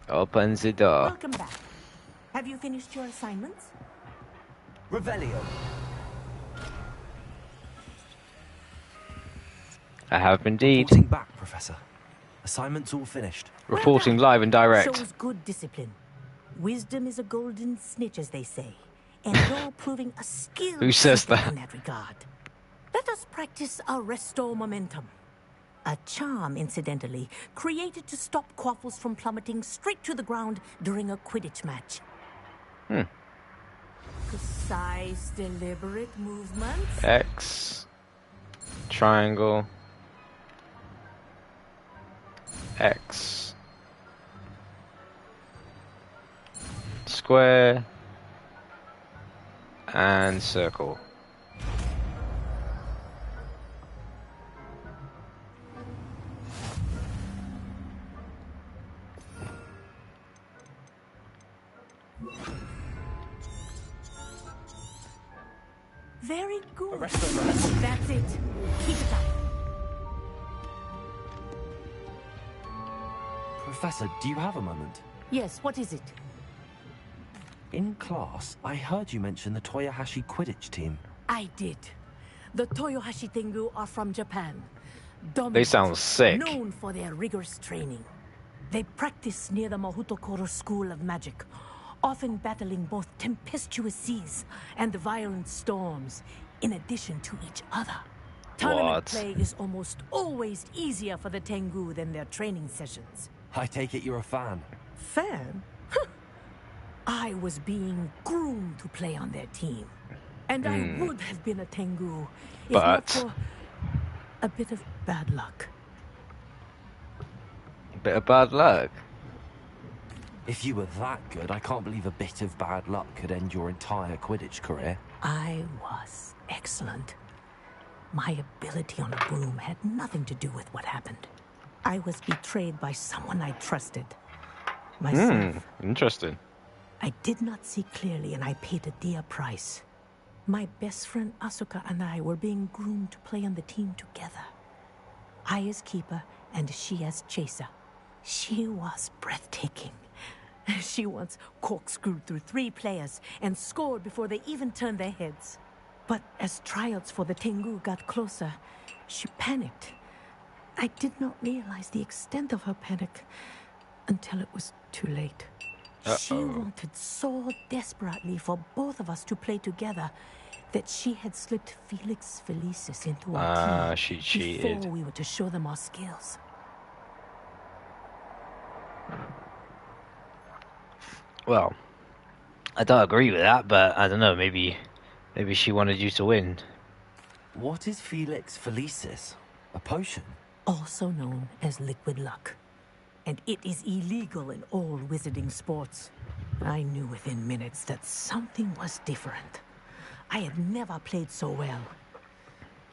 Open the door. Welcome back. Have you finished your assignments? Revelio. I have indeed. Reporting back, Professor. Assignment's all finished. Reporting live and direct. Shows good discipline. Wisdom is a golden snitch, as they say. And you're proving a skill Who says that? in that regard. Let us practice Arresto Momentum. A charm, incidentally, created to stop quaffles from plummeting straight to the ground during a Quidditch match. Precise, deliberate movements. X. Triangle. X. Square. And circle. Very good. That's it. Keep it up. Professor, do you have a moment? Yes, what is it? In class, I heard you mention the Toyohashi Quidditch team. I did. The Toyohashi Tengu are from Japan. They sound sick. Known for their rigorous training. They practice near the Mahutokoro School of Magic, often battling both tempestuous seas and violent storms, in addition to each other. Tournament play is almost always easier for the Tengu than their training sessions. I take it you're a fan. Fan? I was being groomed to play on their team. And I would have been a Tengu if not for a bit of bad luck. A bit of bad luck? If you were that good, I can't believe a bit of bad luck could end your entire Quidditch career. I was excellent. My ability on a broom had nothing to do with what happened. I was betrayed by someone I trusted. Myself. Interesting. I did not see clearly and I paid a dear price. My best friend Asuka and I were being groomed to play on the team together. I as keeper and she as chaser. She was breathtaking. She once corkscrewed through 3 players and scored before they even turned their heads. But as tryouts for the Tengu got closer, she panicked. I did not realize the extent of her panic until it was too late. She wanted so desperately for both of us to play together that she had slipped Felix Felicis into our team she cheated. before we were to show them our skills. Well, I don't agree with that, but I don't know, maybe she wanted you to win. What is Felix Felicis? A potion? Also known as liquid luck. And it is illegal in all wizarding sports. I knew within minutes that something was different. I had never played so well.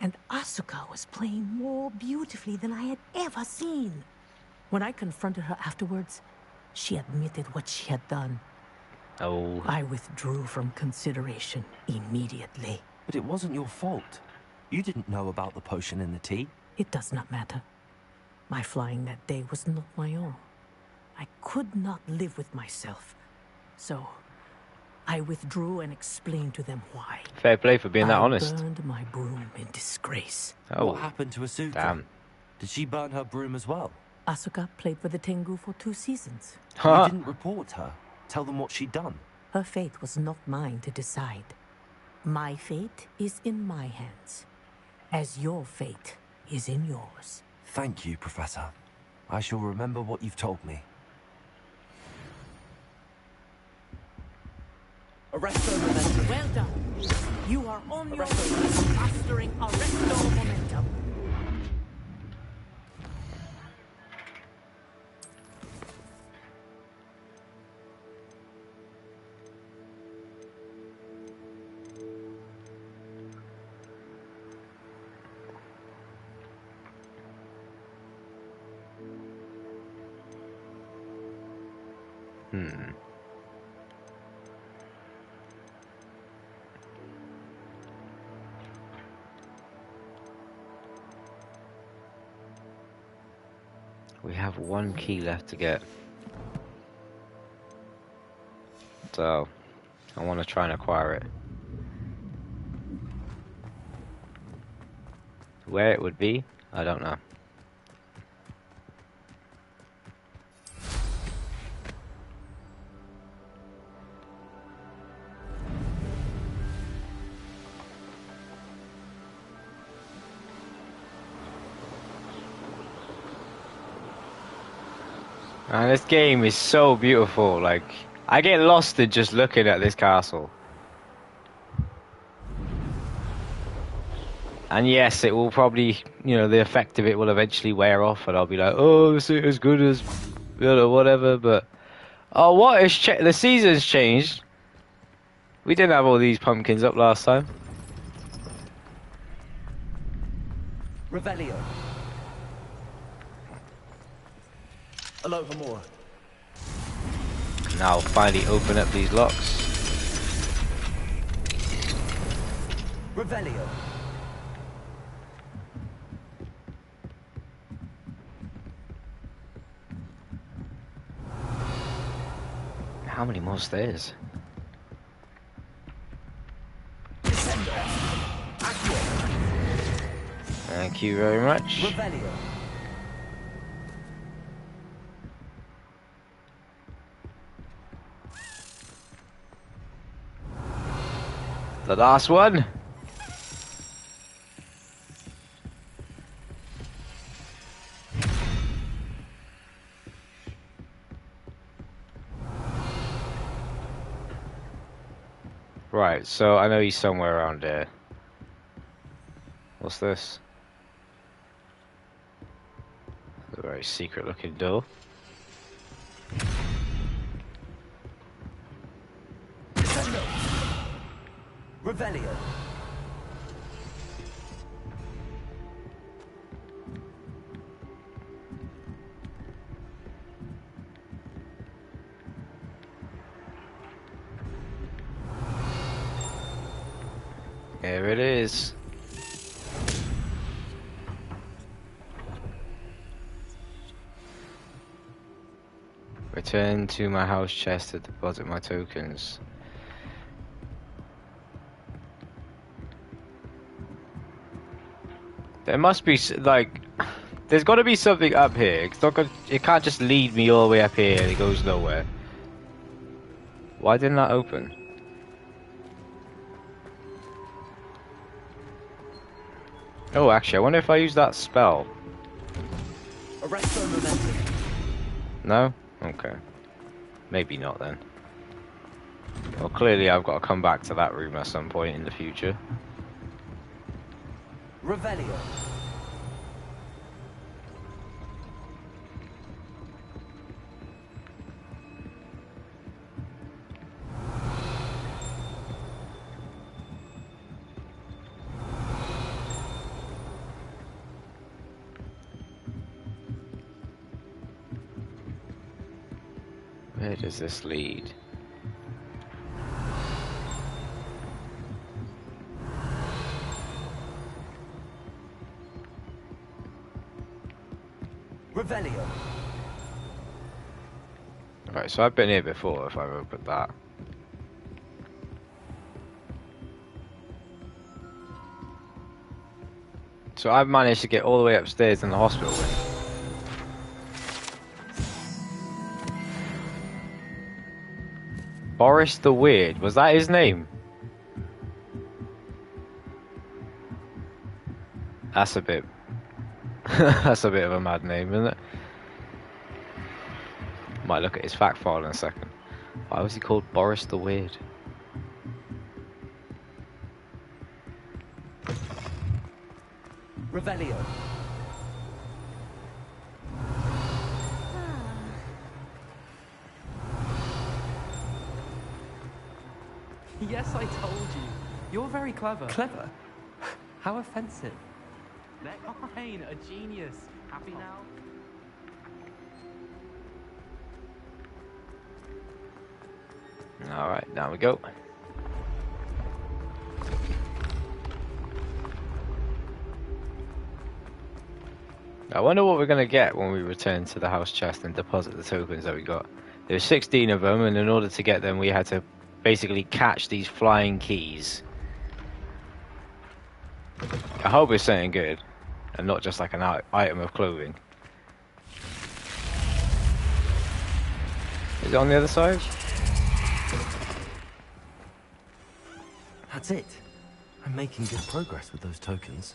And Asuka was playing more beautifully than I had ever seen. When I confronted her afterwards, she admitted what she had done. Oh. I withdrew from consideration immediately. But it wasn't your fault. You didn't know about the potion in the tea. It does not matter. My flying that day was not my own. I could not live with myself. So, I withdrew and explained to them why. Fair play for being that honest. I burned my broom in disgrace. Oh. What happened to Asuka? Damn. Did she burn her broom as well? Asuka played for the Tengu for 2 seasons. You didn't report her. Tell them what she'd done. Her fate was not mine to decide. My fate is in my hands, as your fate is in yours. Thank you, Professor. I shall remember what you've told me. Arresto momentum. Well done. You are on your way to mastering Arresto momentum. We have 1 key left to get. So, I want to try and acquire it. Where it would be, I don't know. And this game is so beautiful, like, I get lost in just looking at this castle. And yes, it will probably, you know, the effect of it will eventually wear off and I'll be like, oh, is it as good as, you know, whatever, but... Oh, what is the season's changed? We didn't have all these pumpkins up last time. Revelio. Alohomora. Now finally open up these locks. Revelio. How many more stairs? Thank you very much. Revelio. The last one. Right, so I know he's somewhere around here. What's this? A very secret looking door. Revelio. Here it is. Return to my house chest to deposit my tokens. There must be like, there's got to be something up here. It's not gonna, it can't just lead me all the way up here and it goes nowhere. Why didn't that open? Oh, actually, I wonder if I use that spell. Arresto momentum. No? Okay. Maybe not then. Well, clearly I've got to come back to that room at some point in the future. Revelio. Where does this lead? Revelio. Right, so I've been here before if I've opened that. So I've managed to get all the way upstairs in the hospital wing. Boris the Weird, was that his name? That's a bit... that's a bit of a mad name, isn't it? Might look at his fact file in a second. Why was he called Boris the Weird? Revelio. Yes, I told you. You're very clever. Clever? How offensive. They're fine. A genius. Happy now? Alright, down we go. I wonder what we're going to get when we return to the house chest and deposit the tokens that we got. There's 16 of them, and in order to get them we had to basically catch these flying keys. I hope it's something good, and not just like an item of clothing. Is it on the other side? That's it. I'm making good progress with those tokens.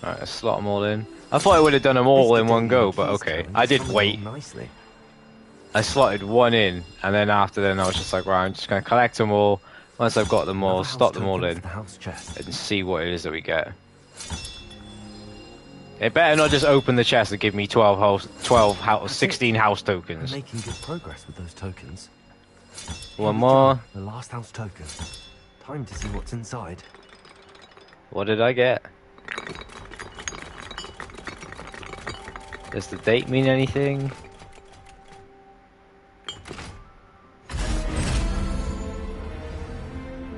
Alright, let's slot them all in. I thought I would have done them all in one go, but okay. I did wait. Nicely. I slotted one in, and then after then I was just like, right, I'm just going to collect them all. Once I've got them all, slot them all in, and see what it is that we get. It better not just open the chest and give me 16 house tokens. I'm making good progress with those tokens. One more. The last house token. Time to see what's inside. What did I get? Does the date mean anything?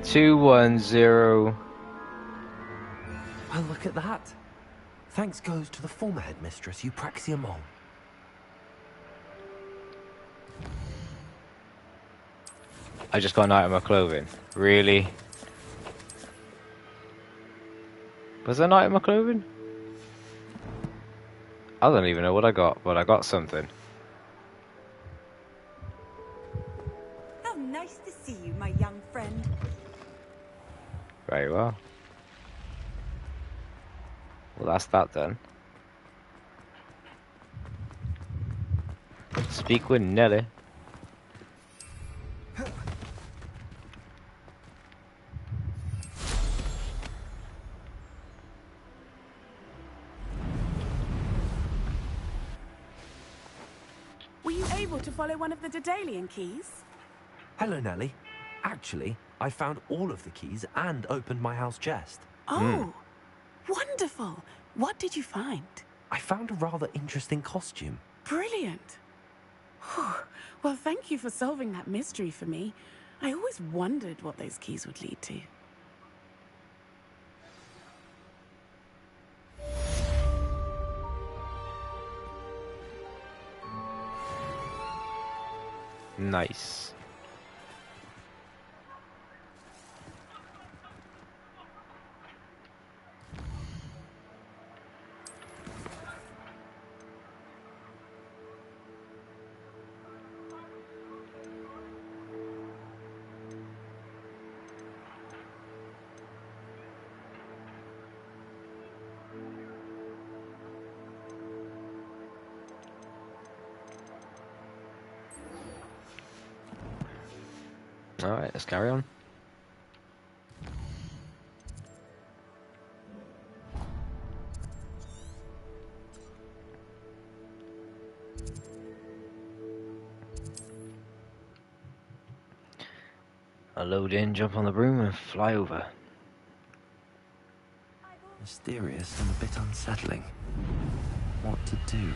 $210. Well, look at that. Thanks goes to the former headmistress, Eupraxia Mole. I just got an item of clothing. Really? Was there a knight in my clothing? I don't even know what I got, but I got something. How nice to see you, my young friend. Very well. Well, that's that then. Speak with Nelly. Were you able to follow one of the Daedalian keys? Hello, Nelly. Actually, I found all of the keys and opened my house chest. Oh, wonderful. What did you find? I found a rather interesting costume. Brilliant. Whew. Well, thank you for solving that mystery for me. I always wondered what those keys would lead to. Nice. Alright, let's carry on. I'll load in, jump on the broom and fly over. Mysterious and a bit unsettling. What to do?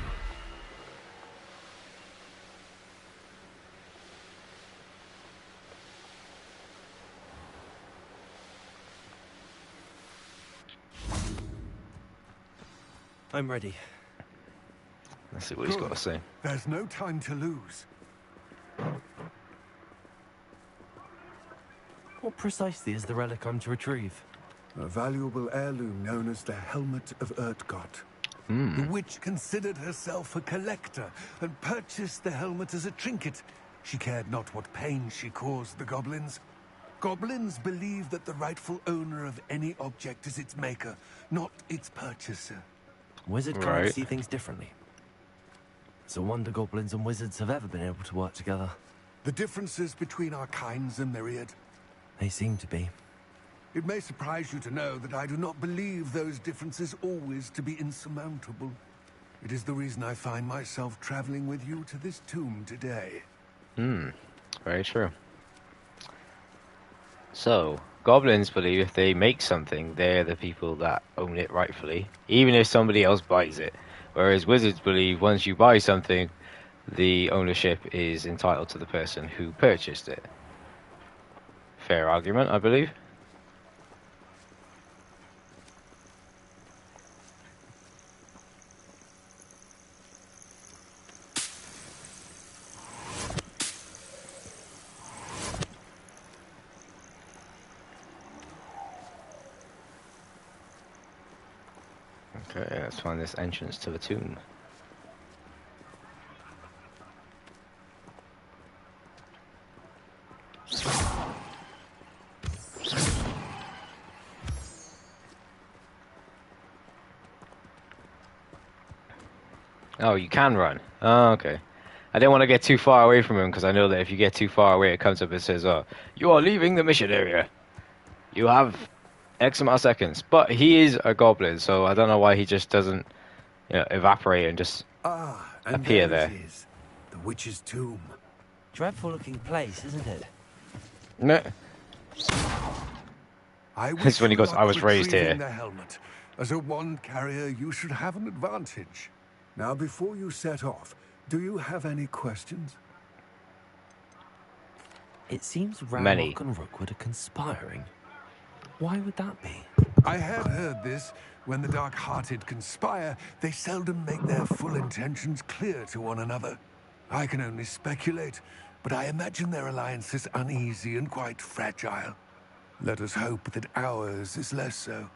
I'm ready. Let's see what he's got to say. There's no time to lose. What precisely is the relic I'm to retrieve? A valuable heirloom known as the Helmet of Urtgott. The witch considered herself a collector and purchased the helmet as a trinket. She cared not what pain she caused the goblins. Goblins believe that the rightful owner of any object is its maker, not its purchaser. Wizard can't see things differently. It's a wonder goblins and wizards have ever been able to work together. The differences between our kinds are myriad. They seem to be. It may surprise you to know that I do not believe those differences always to be insurmountable. It is the reason I find myself traveling with you to this tomb today. Very true. So, goblins believe if they make something, they're the people that own it rightfully, even if somebody else buys it. Whereas wizards believe once you buy something, the ownership is entitled to the person who purchased it. Fair argument, I believe. Okay, let's find this entrance to the tomb. Oh, you can run. Oh, okay. I didn't want to get too far away from him because I know that if you get too far away, it comes up and says, "Oh, you are leaving the mission area. You have X amount of seconds." But he is a goblin, so I don't know why he just doesn't, evaporate and just appear there. It is. The witch's tomb. Dreadful looking place, isn't it? No. This is when he goes, "I was raised here." The helmet. As a wand carrier, you should have an advantage. Now, before you set off, do you have any questions? It seems Ranrock and Rookwood are conspiring. Why would that be? I had heard this. When the dark-hearted conspire, they seldom make their full intentions clear to one another. I can only speculate, but I imagine their alliance is uneasy and quite fragile. Let us hope that ours is less so.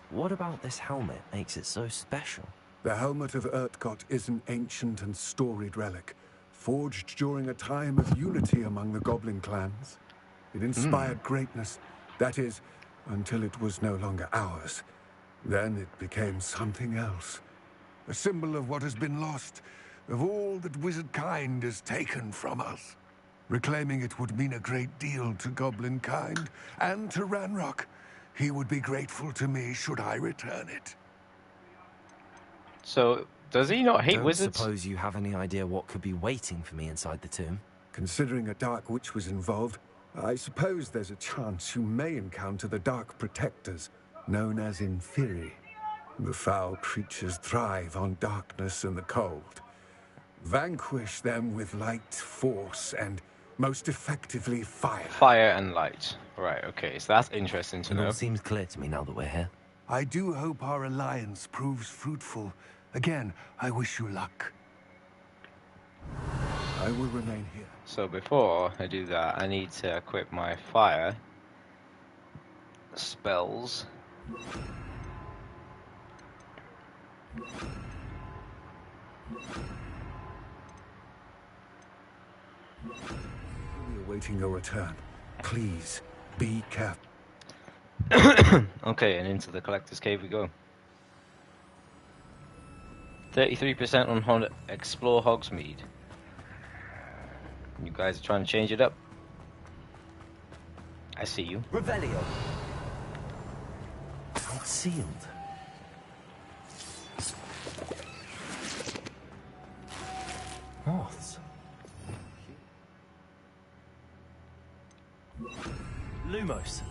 what about this helmet makes it so special? The helmet of Urtkot is an ancient and storied relic, forged during a time of unity among the goblin clans. It inspired greatness, that is, until it was no longer ours. Then it became something else. A symbol of what has been lost, of all that wizard kind has taken from us. Reclaiming it would mean a great deal to goblin kind and to Ranrock. He would be grateful to me should I return it. So, does he not hate Don't wizards? Suppose you have any idea what could be waiting for me inside the tomb? Considering a Dark Witch was involved, I suppose there's a chance you may encounter the Dark Protectors, known as Inferi. The foul creatures thrive on darkness and the cold. Vanquish them with light, force, and most effectively fire. Fire and light. Right, okay, so that's interesting to It know. all seems clear to me now that we're here. I do hope our alliance proves fruitful. Again, I wish you luck. I will remain here. So before I do that, I need to equip my fire spells. We're awaiting your return. Please, be careful. Okay, and into the collector's cave we go. 33% on Explore Hogsmeade. You guys are trying to change it up. I see you. Revelio. It's sealed. Moths. Lumos.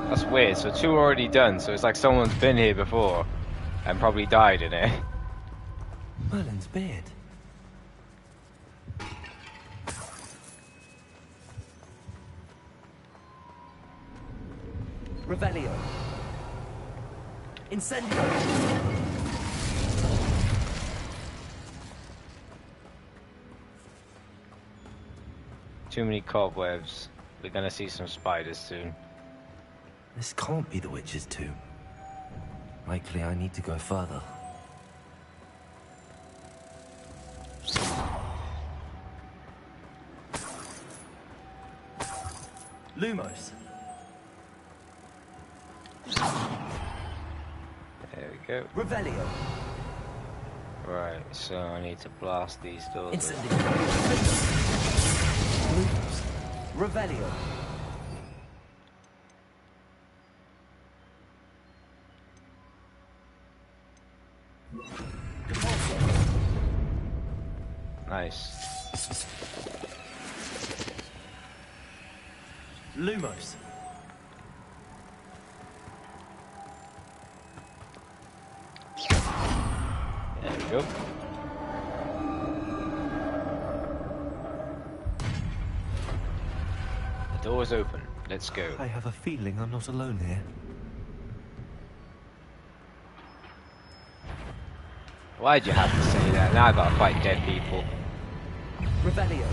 That's weird. So 2 already done. So it's like someone's been here before and probably died in it. Merlin's beard. Revelio. Incendio. Too many cobwebs. We're gonna see some spiders soon. This can't be the witch's tomb. Likely I need to go further. Lumos. There we go. Revelio. Right, so I need to blast these doors. Incendio. Lumos. Revelio. Nice. Lumos. There we go. The door's open. Let's go. I have a feeling I'm not alone here. Why'd you have to say that? Now I gotta fight dead people. Revelio.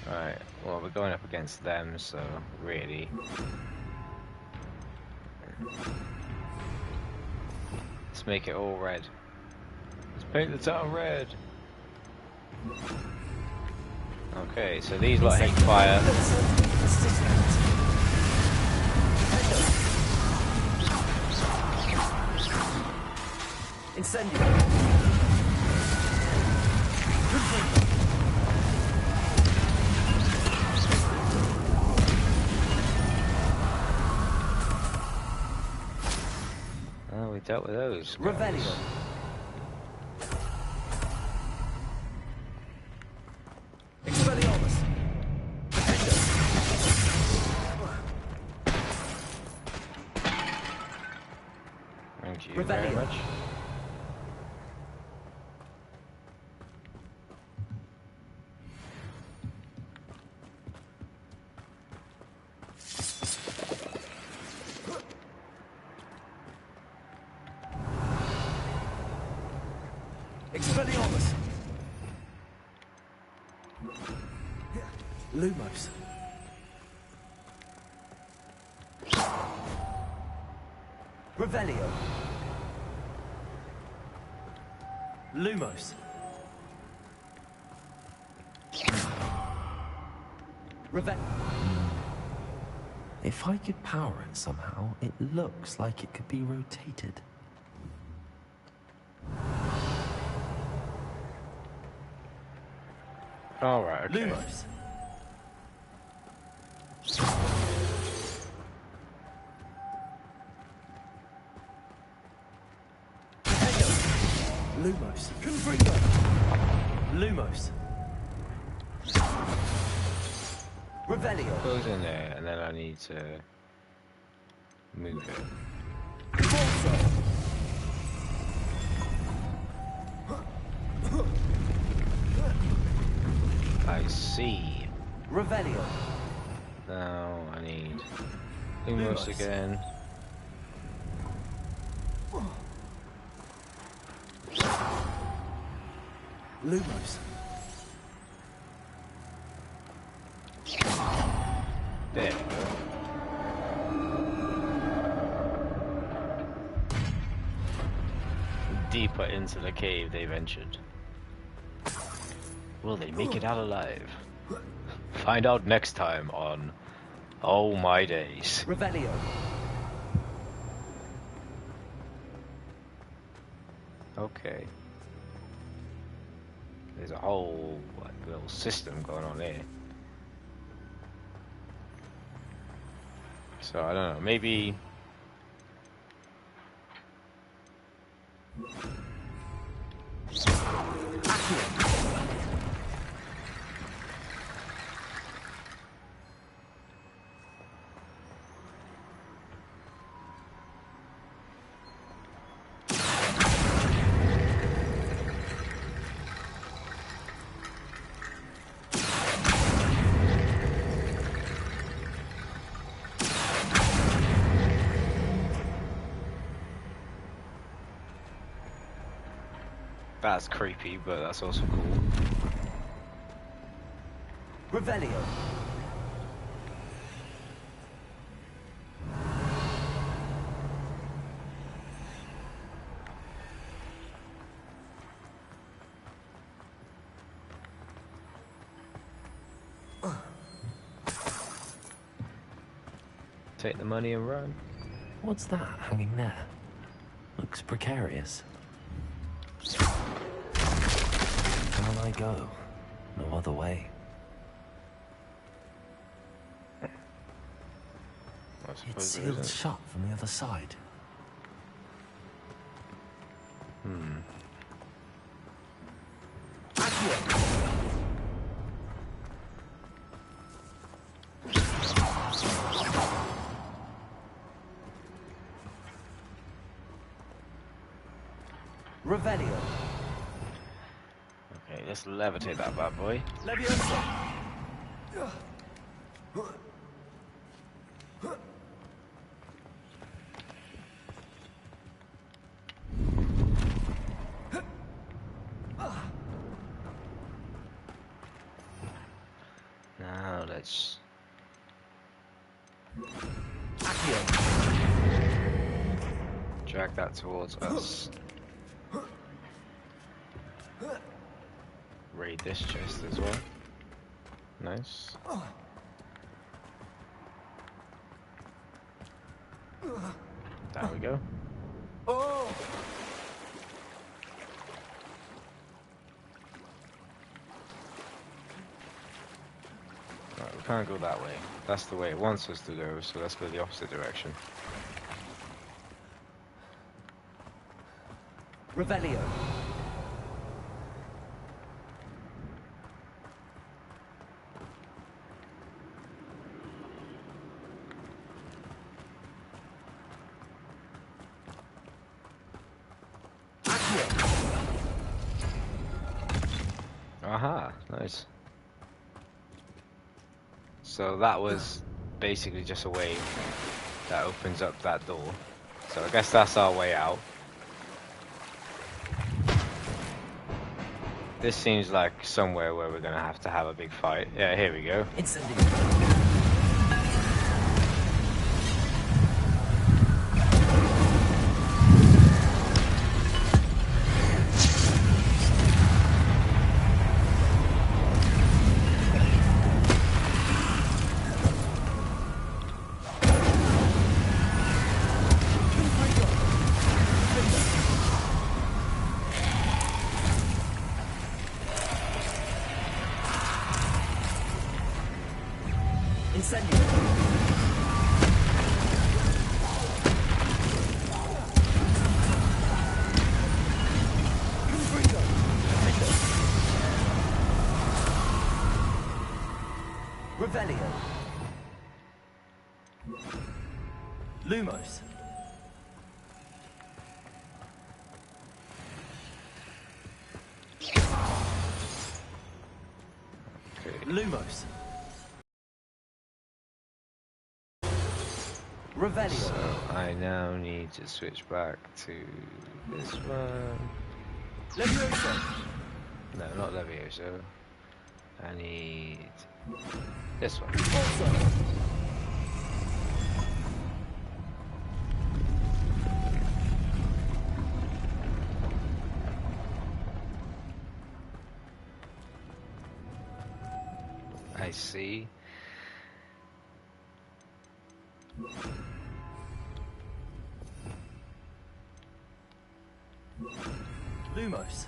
Right, well we're going up against them, so really... Let's make it all red. Let's paint the town red. Okay, so these lot hate fire. Incendio. Oh, we dealt with those. Revelio. Expelliarmus. Defender. you very much. Expelliarmus! Lumos. Revelio. Lumos. If I could power it somehow, it looks like it could be rotated. Alright, okay. Lumos. Lumos. Confringo. Lumos. Revelio. Goes in there, and then I need to move it. I see. Revelio. Now I need Lumos again. Lumos. There. Deeper into the cave they ventured. Will they make it out alive? Find out next time on Oh My Days. Revelio. Okay. There's a whole like, little system going on there. So I don't know, maybe that's creepy, but that's also cool. Revelio. Take the money and run. What's that hanging there? Looks precarious. Down I go. No other way. It's sealed shut from the other side. Revelio. Okay, let's levitate that bad boy. Now let's drag that towards us. Raid this chest as well. Nice. There we go. Right, we can't go that way. That's the way it wants us to go, so let's go the opposite direction. Revelio. Aha, nice. So that was basically just a way that opens up that door. So I guess that's our way out. This seems like somewhere where we're gonna have to have a big fight. Yeah, here we go. Revelio. Lumos. Lumos. Revelio. So I now need to switch back to this one. Levioso. No, not Levioso. I need this one. I see. Lumos.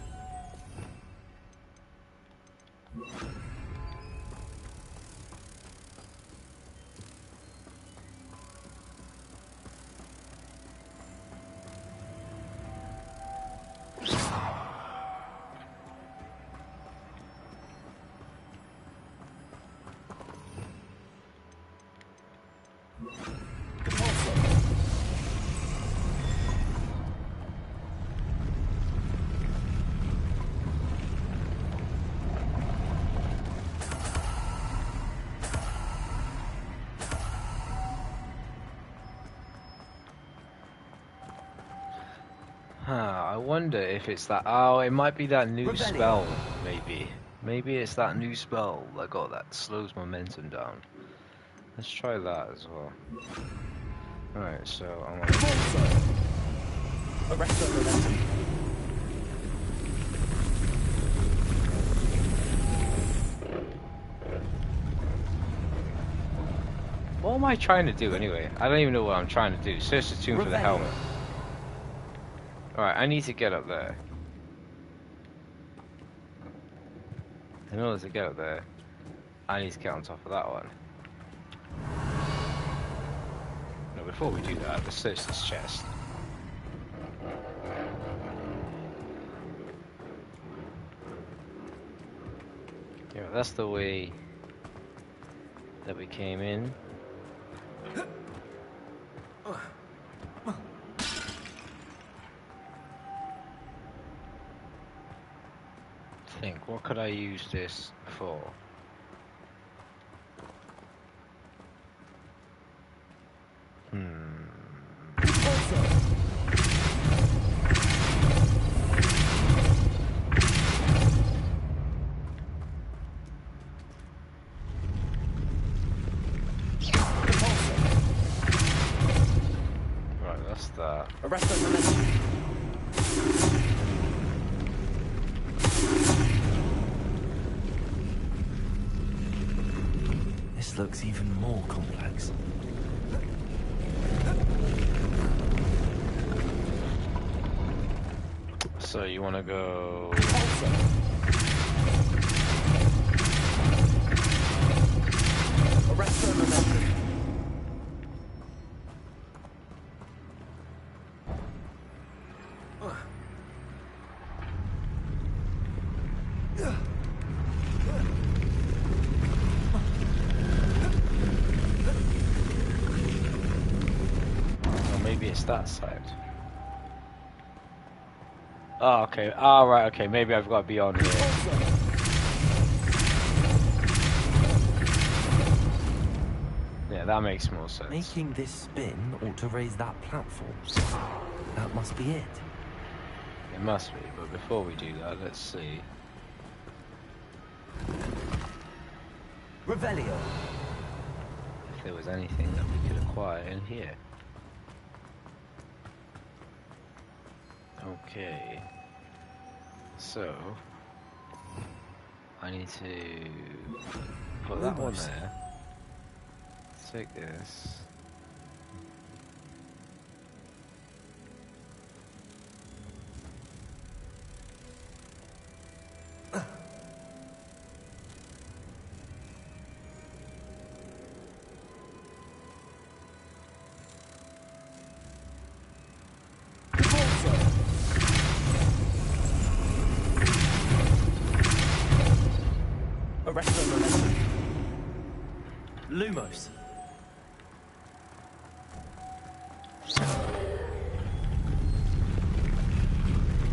I wonder if it's that. Oh, it might be that new spell, maybe. Maybe it's that new spell that slows momentum down. Let's try that as well. Alright, so I'm on. Arrest the momentum. What am I trying to do anyway? I don't even know what I'm trying to do. Search the tomb for the helmet. Alright, I need to get up there. In order to get up there, I need to get on top of that one. No, before we do that, let's search this chest. Yeah, that's the way that we came in. Think, what could I use this for? Right, that's that. Arrest the momentum. This looks even more complex. So you want to go? Arrest the momentum. That side. Oh, okay. Oh, right. Okay. Maybe I've got to be on here. that makes more sense. Making this spin ought to raise that platform. That must be it. It must be, but before we do that, let's see. Revelio. If there was anything that we could acquire in here. Okay. So I need to put that one there. Take this. Lumos.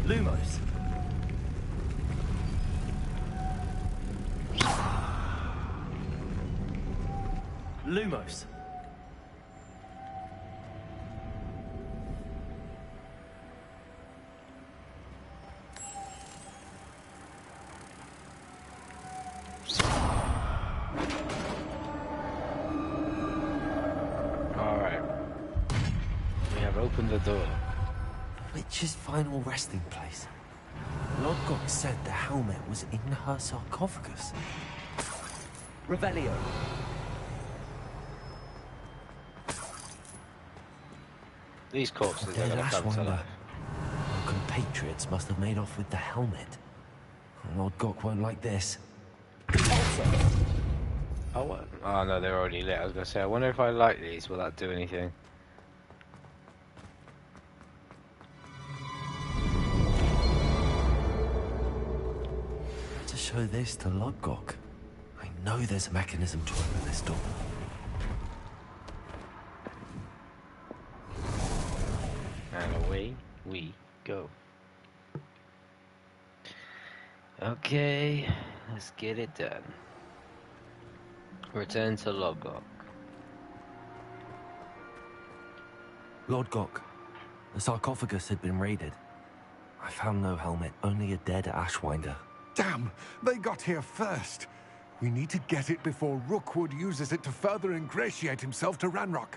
Lumos. Lumos. Open the door. Witch's final resting place. Lodgok said the helmet was in her sarcophagus. Revelio. These corpses are Dead going to come to Ashwinder. life. Our compatriots must have made off with the helmet. Lodgok won't like this. Oh no, they're already lit. I was going to say, I wonder if I light these, will that do anything? Show this to Lodgok. I know there's a mechanism to open this door. And away we go. Okay, let's get it done. Return to Lodgok. Lodgok, the sarcophagus had been raided. I found no helmet, only a dead Ashwinder. Damn! They got here first. We need to get it before Rookwood uses it to further ingratiate himself to Ranrock.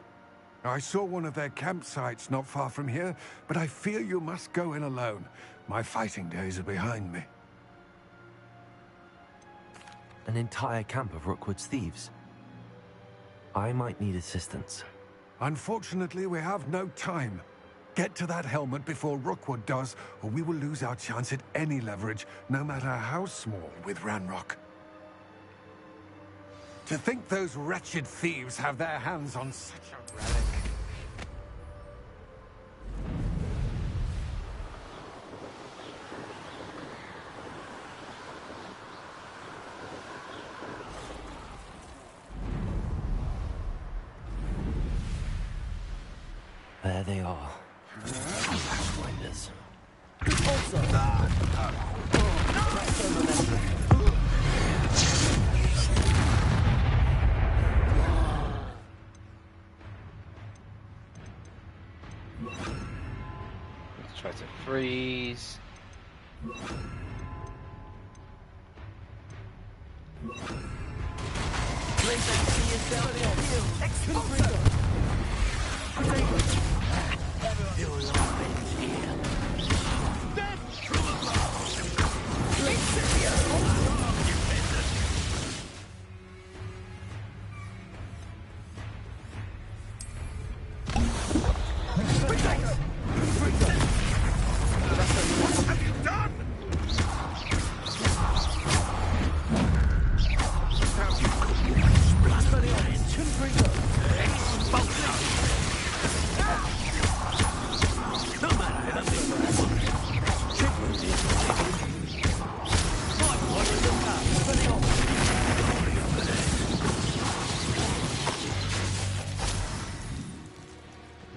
I saw one of their campsites not far from here, but I fear you must go in alone. My fighting days are behind me. An entire camp of Rookwood's thieves. I might need assistance. Unfortunately, we have no time. Get to that helmet before Rookwood does, or we will lose our chance at any leverage, no matter how small, with Ranrock. To think those wretched thieves have their hands on such a relic. There they are. Ashwinders. Let's try to freeze.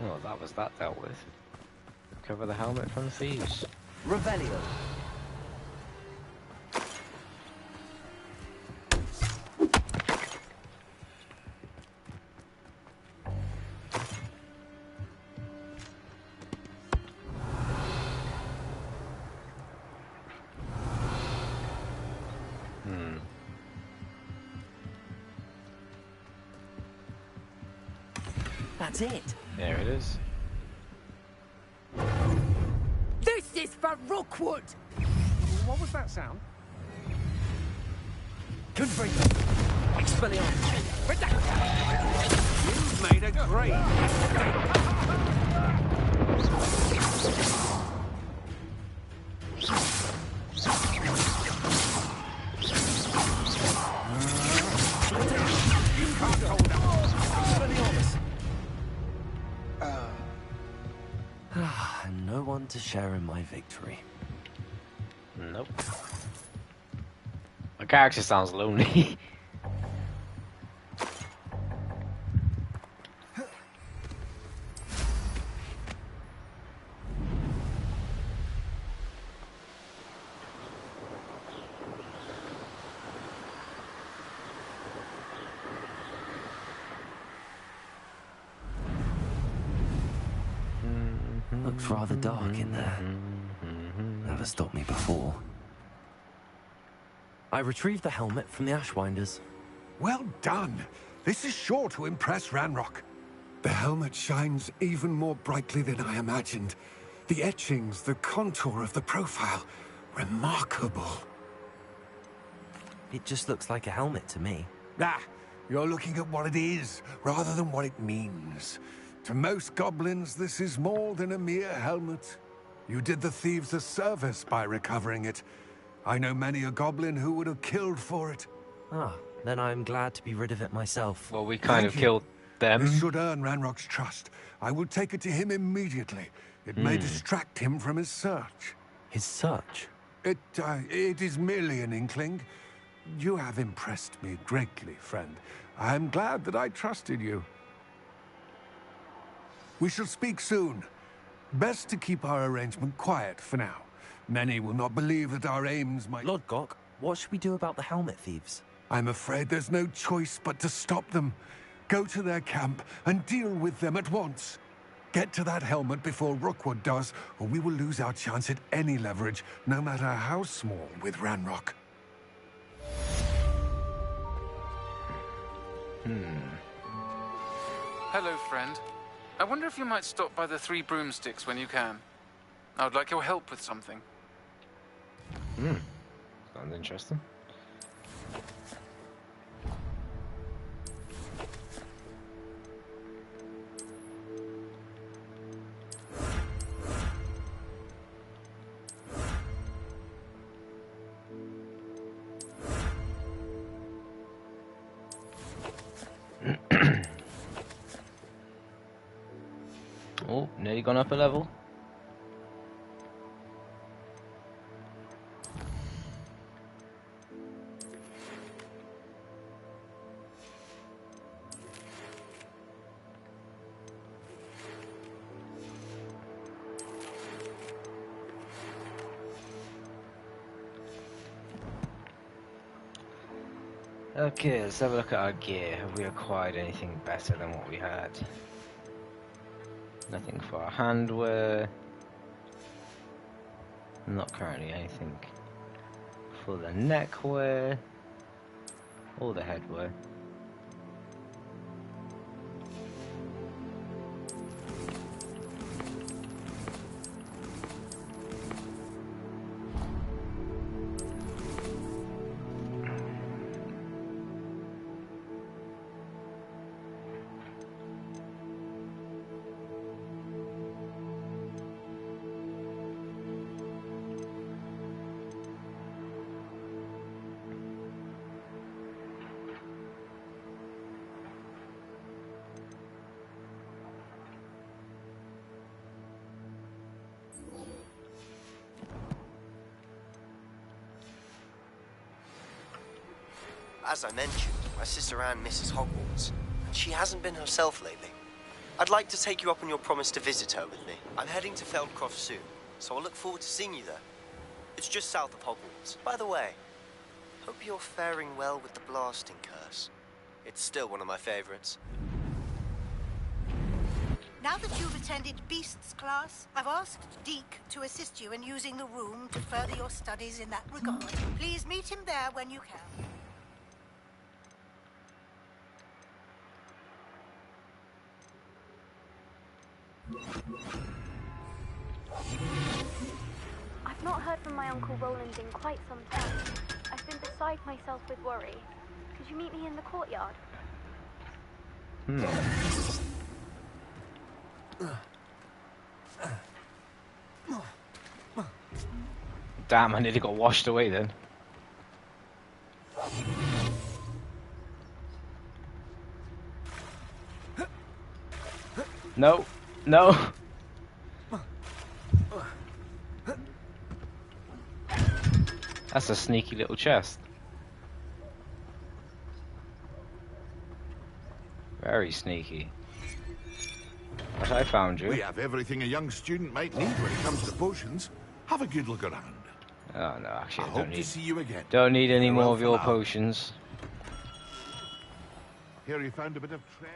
Well, that was that dealt with. Recover the helmet from the thieves. Revelio. That's it. There it is. This is for Rookwood! What was that sound? Confringo. Expelliarmus. You've made a great You can't hold up. Expelliarmus. And no one to share in my victory. Nope. My character sounds lonely. Looks rather dark in there. Never stopped me before. I retrieved the helmet from the Ashwinders. Well done. This is sure to impress Ranrock. The helmet shines even more brightly than I imagined. The etchings, the contour of the profile, remarkable. It just looks like a helmet to me. Ah, you're looking at what it is, rather than what it means. To most goblins, this is more than a mere helmet. You did the thieves a service by recovering it. I know many a goblin who would have killed for it. Ah, then I'm glad to be rid of it myself. Well, we kind of killed them. This should earn Ranrock's trust. I will take it to him immediately. It may distract him from his search. His search? It is merely an inkling. You have impressed me greatly, friend. I am glad that I trusted you. We shall speak soon. Best to keep our arrangement quiet for now. Many will not believe that our aims might... Lord Gok, what should we do about the helmet thieves? I'm afraid there's no choice but to stop them. Go to their camp and deal with them at once. Get to that helmet before Rookwood does, or we will lose our chance at any leverage, no matter how small, with Ranrock. Hello, friend. I wonder if you might stop by the Three Broomsticks when you can. I would like your help with something. Sounds interesting. Oh, nearly gone up a level. Okay, let's have a look at our gear. Have we acquired anything better than what we had? Nothing for our handwear. Not currently anything for the neckwear or the headwear. As I mentioned, my sister Anne misses Hogwarts, and she hasn't been herself lately. I'd like to take you up on your promise to visit her with me. I'm heading to Feldcroft soon, so I'll look forward to seeing you there. It's just south of Hogwarts. By the way, hope you're faring well with the blasting curse. It's still one of my favorites. Now that you've attended Beasts class, I've asked Deke to assist you in using the room to further your studies in that regard. Please meet him there. there when you can. I've not heard from my Uncle Roland in quite some time. I've been beside myself with worry. Could you meet me in the courtyard? Damn, I nearly got washed away then. No, no. That's a sneaky little chest. Very sneaky. But I found you. We have everything a young student might need when it comes to potions. Have a good look around. Oh no, actually, I hope don't need. to see you again. Don't need any more Farewell of your for now. potions. Here you found a bit of treasure.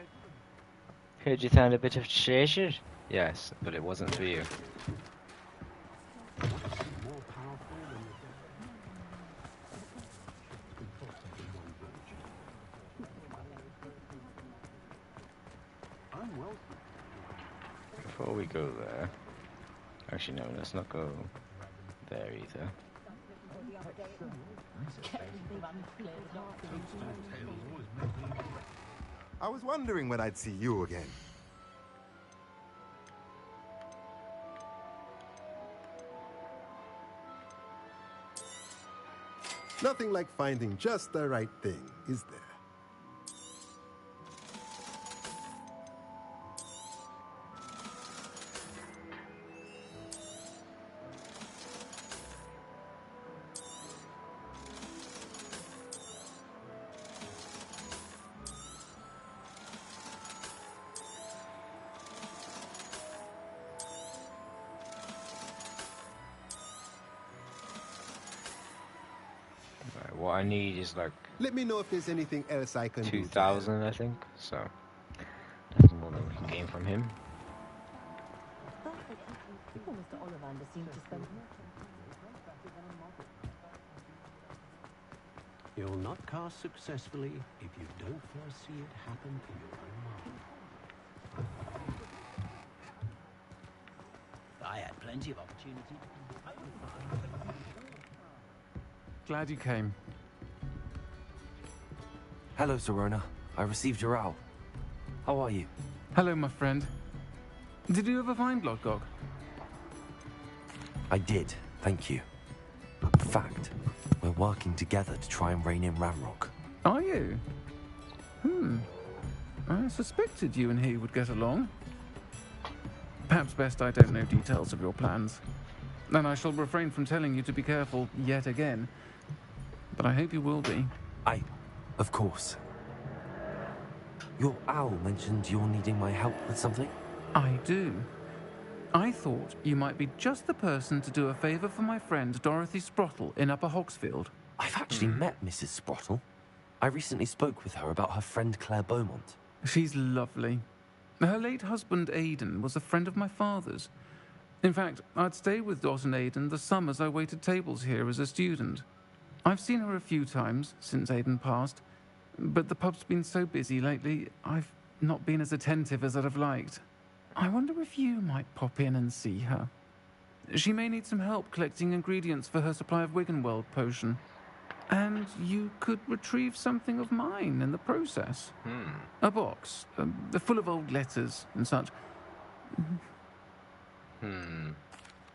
Heard you found a bit of treasure. Yes, but it wasn't for you. Before we go there, actually no, let's not go there either. I was wondering when I'd see you again. Nothing like finding just the right thing, is there? What I need is like Let me know if there's anything else I can do. 2,000, I think. So that's more than we can gain from him. You'll not cast successfully if you don't first see it happen in your own mind. I had plenty of opportunity. Glad you came. Hello, Serona. I received your owl. How are you? Hello, my friend. Did you ever find Lodgok? I did, thank you. In fact, we're working together to try and rein in Ramrock. Are you? I suspected you and he would get along. Perhaps best I don't know details of your plans. And I shall refrain from telling you to be careful yet again. But I hope you will be. Of course. Your owl mentioned you're needing my help with something? I do. I thought you might be just the person to do a favour for my friend Dorothy Sprottle in Upper Hogsfield. I've actually met Mrs. Sprottle. I recently spoke with her about her friend Claire Beaumont. She's lovely. Her late husband Aidan was a friend of my father's. In fact, I'd stay with Dot and Aidan the summers I waited tables here as a student. I've seen her a few times since Aidan passed, but the pub's been so busy lately, I've not been as attentive as I'd have liked. I wonder if you might pop in and see her. She may need some help collecting ingredients for her supply of Wiggenweld potion. And you could retrieve something of mine in the process. A box, full of old letters and such.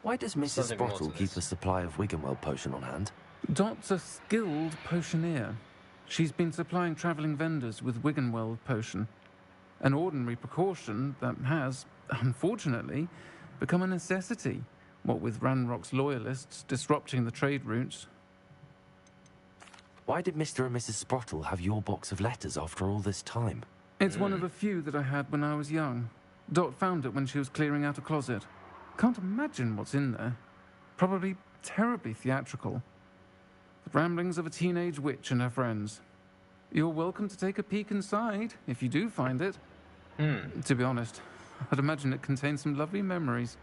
Why does Mrs. Sprottle keep a supply of Wiggenweld potion on hand? Dot's a skilled potioneer. She's been supplying travelling vendors with Wiggenweld potion. An ordinary precaution that has, unfortunately, become a necessity, what with Ranrock's loyalists disrupting the trade routes. Why did Mr. and Mrs. Sprottle have your box of letters after all this time? It's one of a few that I had when I was young. Dot found it when she was clearing out a closet. Can't imagine what's in there. Probably terribly theatrical. The ramblings of a teenage witch and her friends. You're welcome to take a peek inside, if you do find it. To be honest, I'd imagine it contains some lovely memories.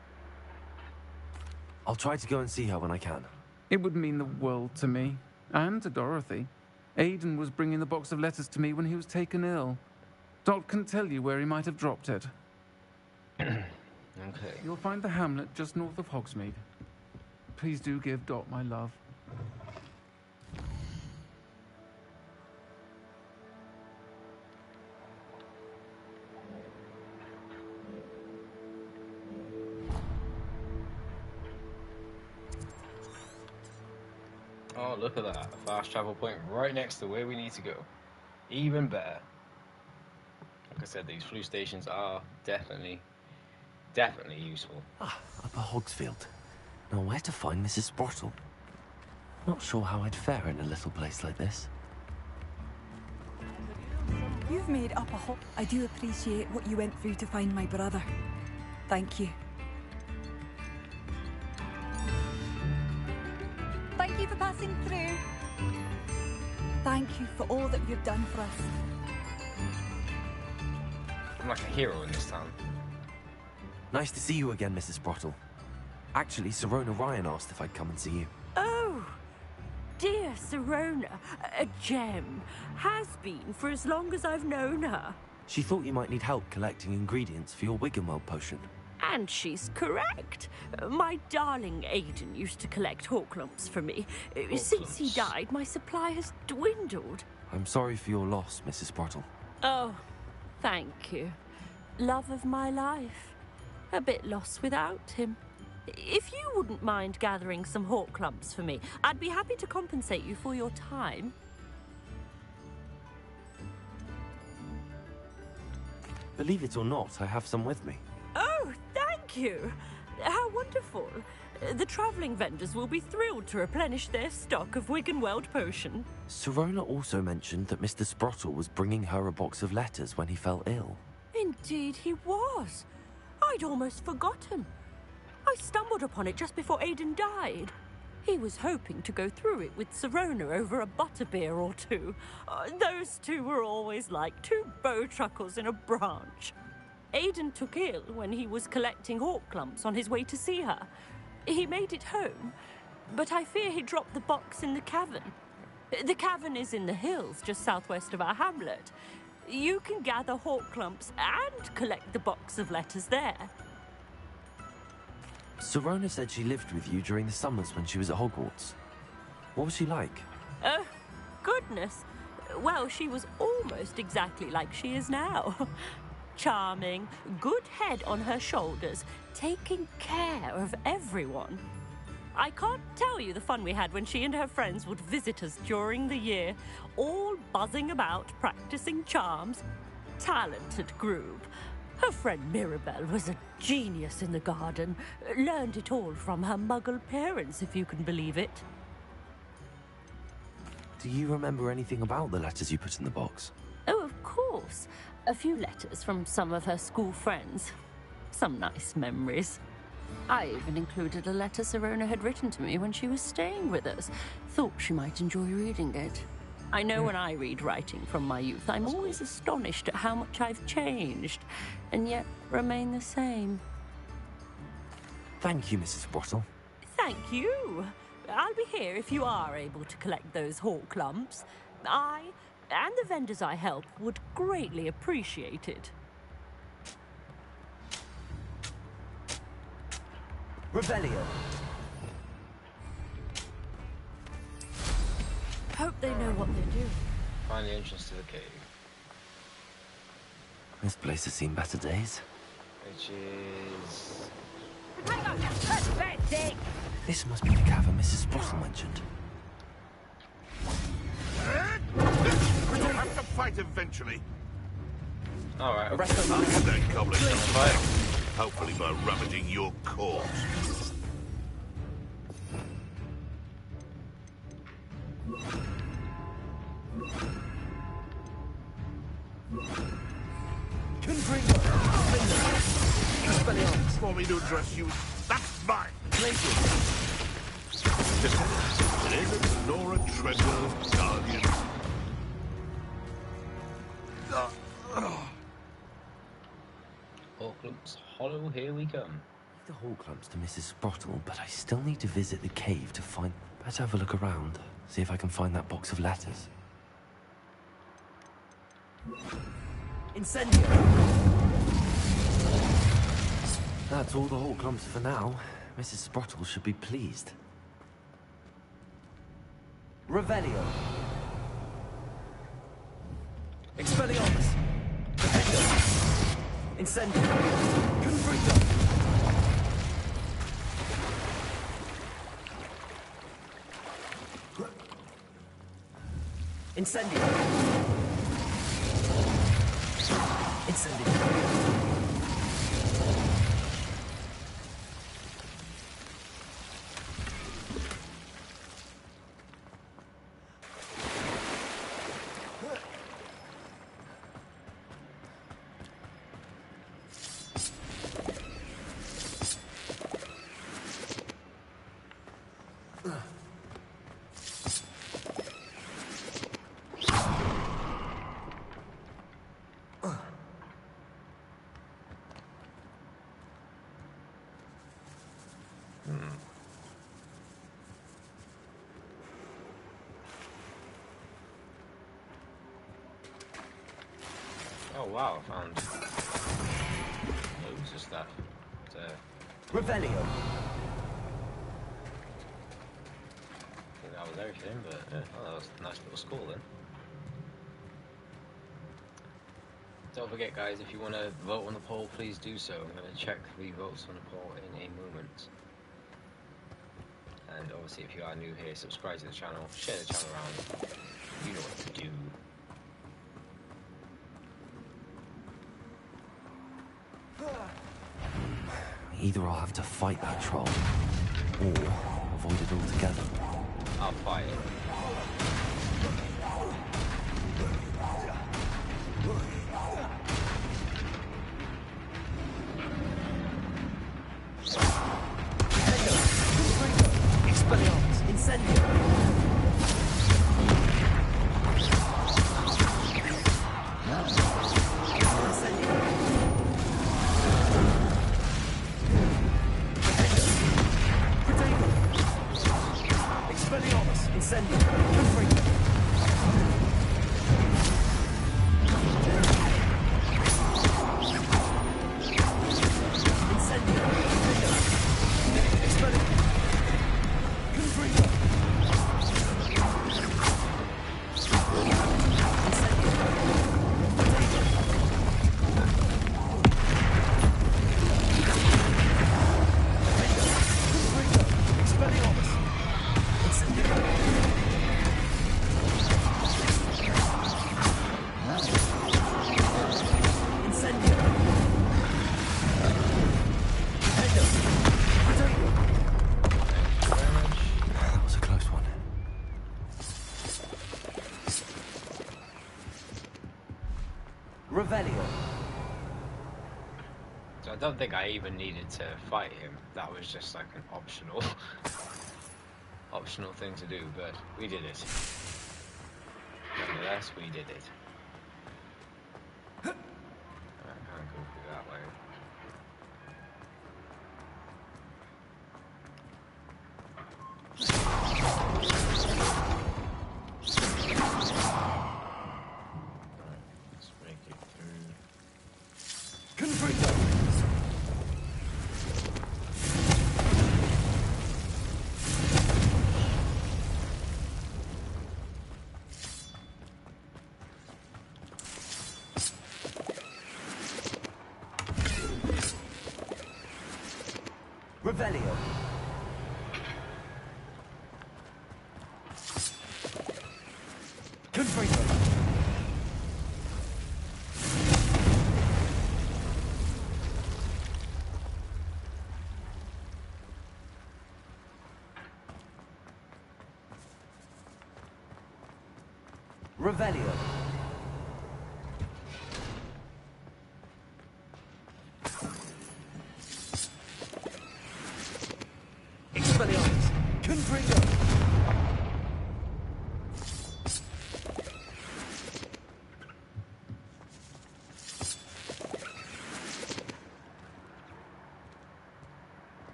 I'll try to go and see her when I can. It would mean the world to me. And to Dorothy. Aidan was bringing the box of letters to me when he was taken ill. Dot can tell you where he might have dropped it. Okay. You'll find the hamlet just north of Hogsmeade. Please do give Dot my love. Oh, look at that. A fast travel point right next to where we need to go. Even better. Like I said, these flu stations are definitely useful. Ah, Upper Hogsfield. Now, where to find Mrs. Sprottle? Not sure how I'd fare in a little place like this. You've made up a whole... I do appreciate what you went through to find my brother. Thank you. Thank you for passing through. Thank you for all that you've done for us. I'm like a hero in this town. Nice to see you again, Mrs. Sprottle. Actually, Sirona Ryan asked if I'd come and see you. Oh, dear Sirona, a gem. Has been for as long as I've known her. She thought you might need help collecting ingredients for your Wiggenweld potion. And she's correct. My darling Aidan used to collect Horklumps for me. Since he died, my supply has dwindled. I'm sorry for your loss, Mrs. Sprottle. Oh, thank you. Love of my life. A bit lost without him. If you wouldn't mind gathering some Horklumps for me, I'd be happy to compensate you for your time. Believe it or not, I have some with me. Oh, thank you. How wonderful. The travelling vendors will be thrilled to replenish their stock of Wiggenweld potion. Sirona also mentioned that Mr. Sprottle was bringing her a box of letters when he fell ill. Indeed he was. I'd almost forgotten. I stumbled upon it just before Aidan died. He was hoping to go through it with Sirona over a butterbeer or two. Those two were always like two bowtruckles in a branch. Aidan took ill when he was collecting Horklumps on his way to see her. He made it home, but I fear he dropped the box in the cavern. The cavern is in the hills just southwest of our hamlet. You can gather Horklumps and collect the box of letters there. Sirona said she lived with you during the summers when she was at Hogwarts. What was she like? Oh, goodness. Well, she was almost exactly like she is now. Charming, good head on her shoulders, taking care of everyone. I can't tell you the fun we had when she and her friends would visit us during the year, all buzzing about, practicing charms. Talented group. Her friend Mirabelle was a genius in the garden. Learned it all from her muggle parents, if you can believe it. Do you remember anything about the letters you put in the box? Oh, of course. A few letters from some of her school friends. Some nice memories. I even included a letter Sirona had written to me when she was staying with us. Thought she might enjoy reading it. I know when I read writing from my youth, I'm always astonished at how much I've changed, and yet remain the same. Thank you, Mrs. Sprottle. Thank you. I'll be here if you are able to collect those Horklumps. I, and the vendors I help, would greatly appreciate it. Revelio. Hope they know what they're doing. Find the entrance to the cave. This place has seen better days. Which is... This must be the cavern Mrs. Sprottle mentioned. We'll have to fight eventually. Alright, I'll get that goblin to fight. Hopefully by rummaging your corpse. Want me to address you? That's mine. David Nora Treadwell, Guardian. Horklumps Hollow, here we come. The Horklumps to Mrs. Sprottle, but I still need to visit the cave to find... Better have a look around. See if I can find that box of letters. Incendio! That's all the Horcrux for now. Mrs. Sprottle should be pleased. Revelio. Expelliarmus. Incendio. Confringo. Incendio. Incendio. Oh wow, I found loads of stuff. Revelio. I think that was everything, but oh, that was a nice little score then. Don't forget, guys, if you want to vote on the poll, please do so. I'm going to check the votes on the poll in a moment. And obviously, if you are new here, subscribe to the channel, share the channel around. You know what to do. Either I'll have to fight that troll, or avoid it altogether. I'll fight it. Expelliarmus. Incendio. Incendio. Confringo. Incendio. Expelliarmus. Confringo. Revelio. So I don't think I even needed to fight him. That was just like an optional thing to do, but we did it. Nonetheless, we did it. I can't go through that way. Let's make it through. Confringo. Revelio. Confringo. Revelio. Expelliarmus. Confringo.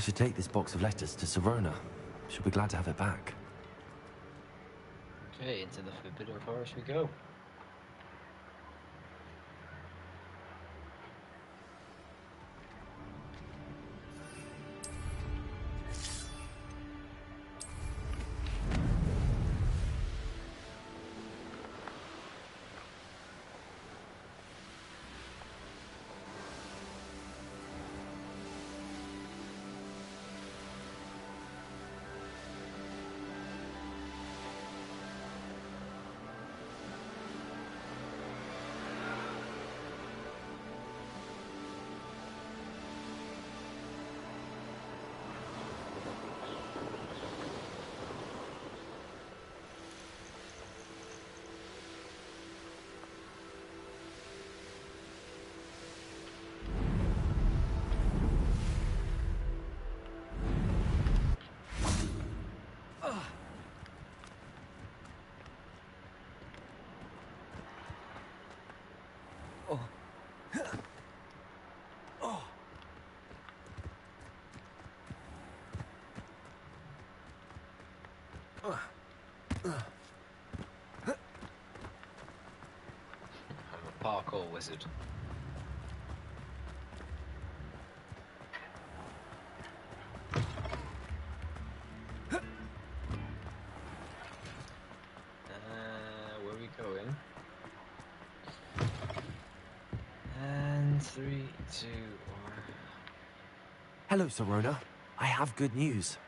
should take this box of letters to Serona. She'll be glad to have it back. Okay, into the Forbidden Forest we go. I'm a parkour wizard. Where are we going? And 3, 2, 1. Hello, Serona. I have good news.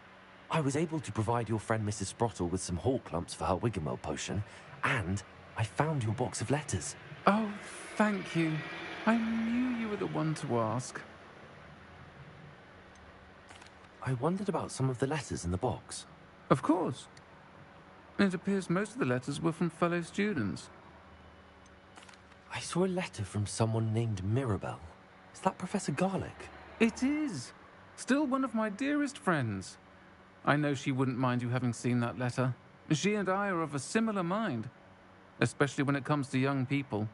I was able to provide your friend Mrs. Sprottle with some hawk lumps for her Wiggenweld potion, and I found your box of letters. Oh, thank you. I knew you were the one to ask. I wondered about some of the letters in the box. Of course. It appears most of the letters were from fellow students. I saw a letter from someone named Mirabelle. Is that Professor Garlick? It is. Still one of my dearest friends. I know she wouldn't mind you having seen that letter. She and I are of a similar mind, especially when it comes to young people.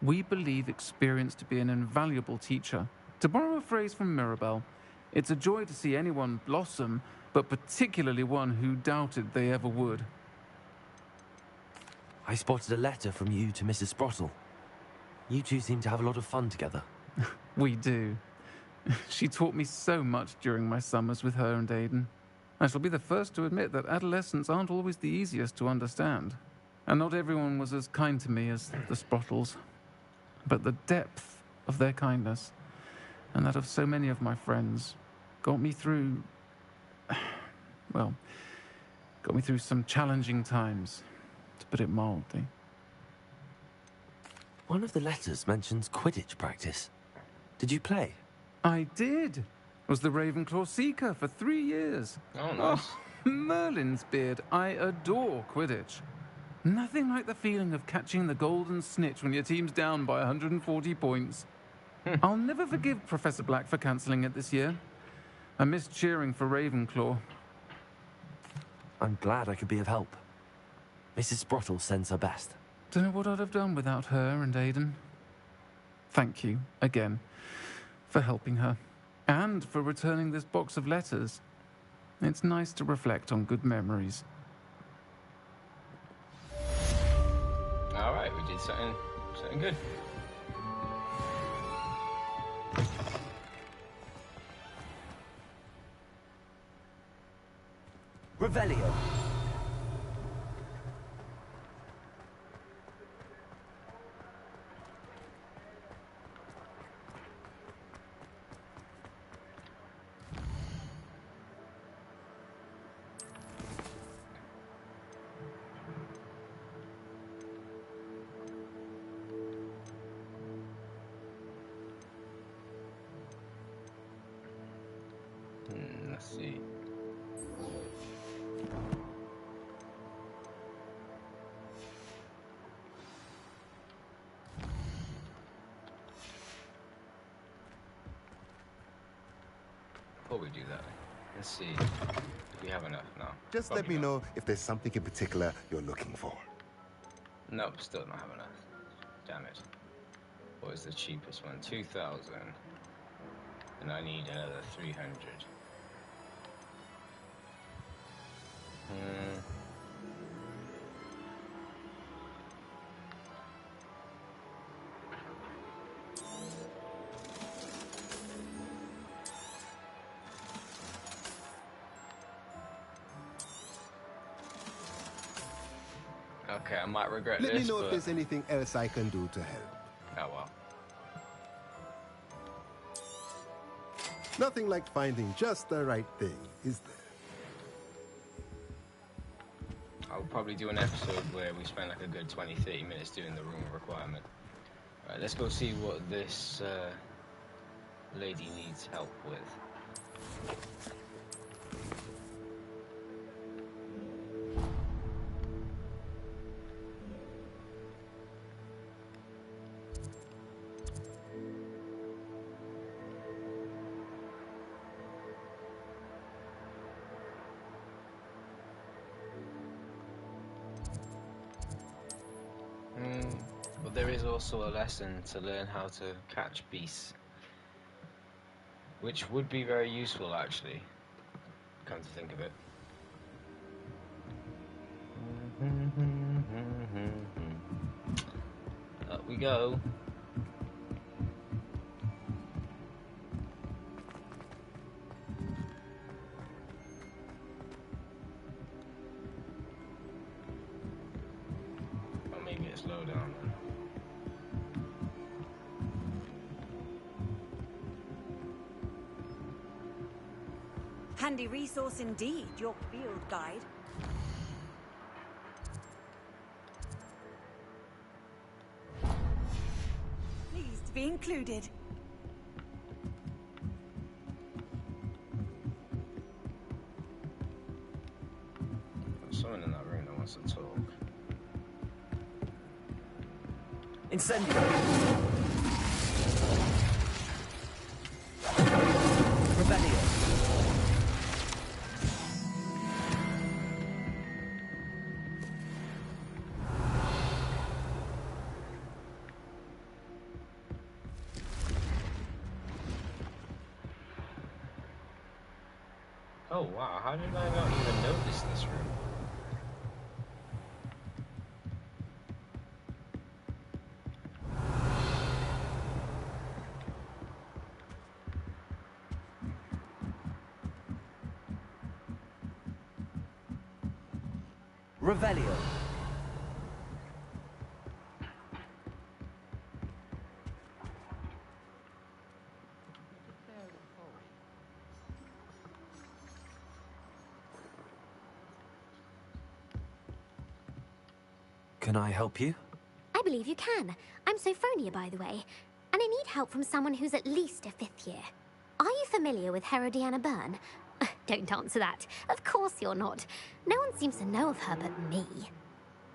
We believe experience to be an invaluable teacher. To borrow a phrase from Mirabelle, it's a joy to see anyone blossom, but particularly one who doubted they ever would. I spotted a letter from you to Mrs. Sprottle. You two seem to have a lot of fun together. We do. She taught me so much during my summers with her and Aiden. I shall be the first to admit that adolescents aren't always the easiest to understand. And not everyone was as kind to me as the Sprottles. But the depth of their kindness, and that of so many of my friends, got me through... well, got me through some challenging times, to put it mildly. One of the letters mentions Quidditch practice. Did you play? I did. Was the Ravenclaw Seeker for 3 years. Oh, nice. Oh, Merlin's beard. I adore Quidditch. Nothing like the feeling of catching the golden snitch when your team's down by 140 points. I'll never forgive Professor Black for cancelling it this year. I missed cheering for Ravenclaw. I'm glad I could be of help. Mrs. Sprottle sends her best. Don't know what I'd have done without her and Aiden. Thank you, again, for helping her. And for returning this box of letters. It's nice to reflect on good memories. Alright, we did something good. Revelio. Let's see. Before we do that, let's see if we have enough now. Just Probably let me not. know if there's something in particular you're looking for. Nope, still don't have enough. Damn it. What is the cheapest one? 2,000. And I need another 300. Okay, I might regret Let this, me know but... if there's anything else I can do to help. Oh well. Nothing like finding just the right thing, is there? I'll probably do an episode where we spend like a good 20-30 minutes doing the room requirement. Alright, let's go see what this lady needs help with. But there is also a lesson to learn how to catch beasts, which would be very useful actually, come to think of it. Up we go. Or maybe it's low down. Handy resource indeed, your field guide. Pleased to be included. There's someone in that room that wants to talk. Incendio! Rebellion! Oh wow, how did I not even notice this room? Revelio. Can I help you? I believe you can. I'm Sophronia, by the way, and I need help from someone who's at least a 5th year. Are you familiar with Herodiana Byrne? Don't answer that. Of course you're not. No one seems to know of her but me.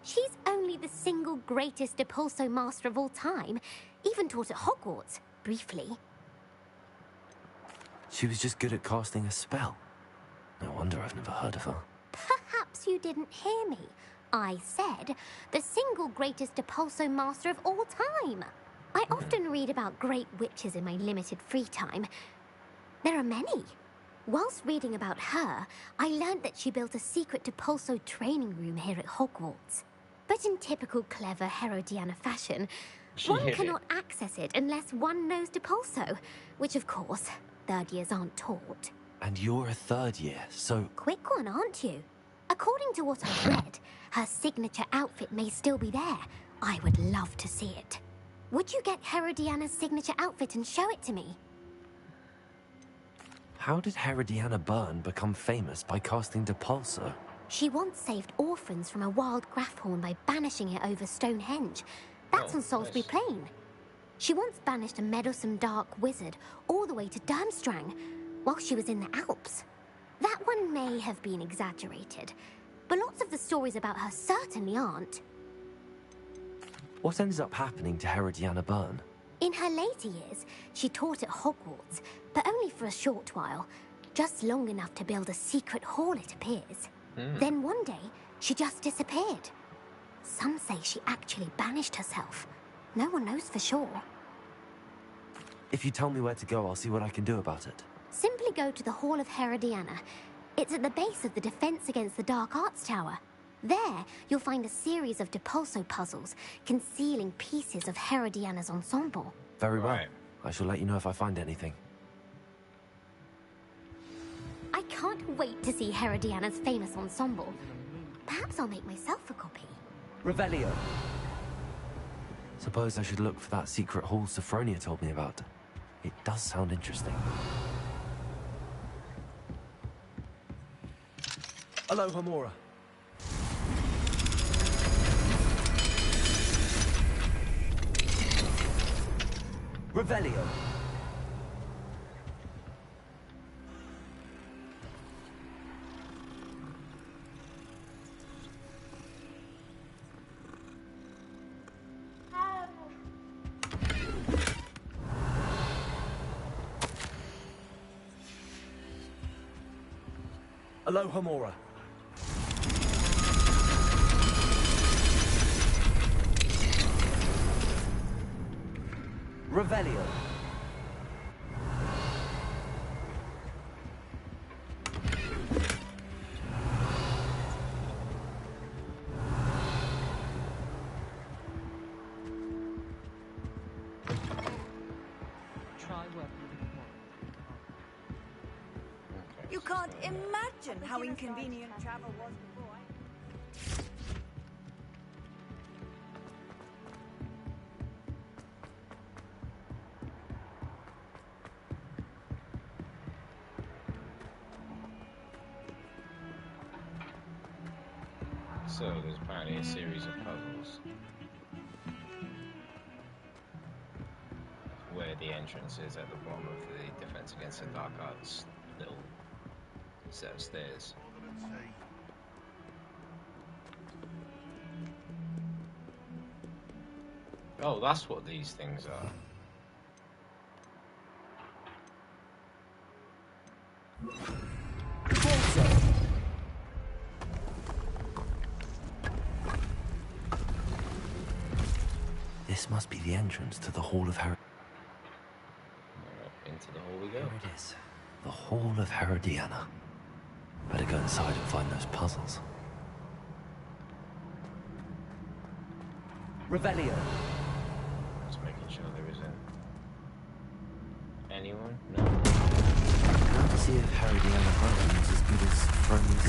She's only the single greatest Depulso master of all time, even taught at Hogwarts, briefly. She was just good at casting a spell. No wonder I've never heard of her. Perhaps you didn't hear me. I said the single greatest Depulso master of all time. I often read about great witches in my limited free time. There are many. Whilst reading about her, I learned that she built a secret Depulso training room here at Hogwarts. But in typical clever Herodiana fashion, one cannot access it unless one knows Depulso, which of course, 3rd years aren't taught. And you're a 3rd year, so... Quick one, aren't you? According to what I've read, her signature outfit may still be there. I would love to see it. Would you get Herodiana's signature outfit and show it to me? How did Herodiana Byrne become famous by casting Depulso? She once saved orphans from a wild Grafhorn by banishing it over Stonehenge. That's on Salisbury Plain. She once banished a meddlesome dark wizard all the way to Durmstrang while she was in the Alps. That one may have been exaggerated, but lots of the stories about her certainly aren't. What ended up happening to Herodiana Byrne? In her later years, she taught at Hogwarts, but only for a short while. Just long enough to build a secret hall, it appears. Then one day, she just disappeared. Some say she actually banished herself. No one knows for sure. If you tell me where to go, I'll see what I can do about it. Simply go to the Hall of Herodiana. It's at the base of the Defense Against the Dark Arts Tower. There, you'll find a series of Depulso puzzles concealing pieces of Herodiana's ensemble. Very well. I shall let you know if I find anything. I can't wait to see Herodiana's famous ensemble. Perhaps I'll make myself a copy. Revelio. Suppose I should look for that secret hall Sophronia told me about. It does sound interesting. Aloha, Mora. Revelio. Aloha, Mora. Revelio. You can't imagine how inconvenient travel was before. So there's apparently a series of puzzles where the entrance is at the bottom of the Defense Against the Dark Arts little set of stairs. Oh, that's what these things are. This must be the entrance to the Hall of Herodiana. Into the hall we go. There it is. The Hall of Herodiana. Better go inside and find those puzzles. Revelio. Just making sure there isn't anyone. No. Glad to see if Herodiana hunting is as good as Frony's.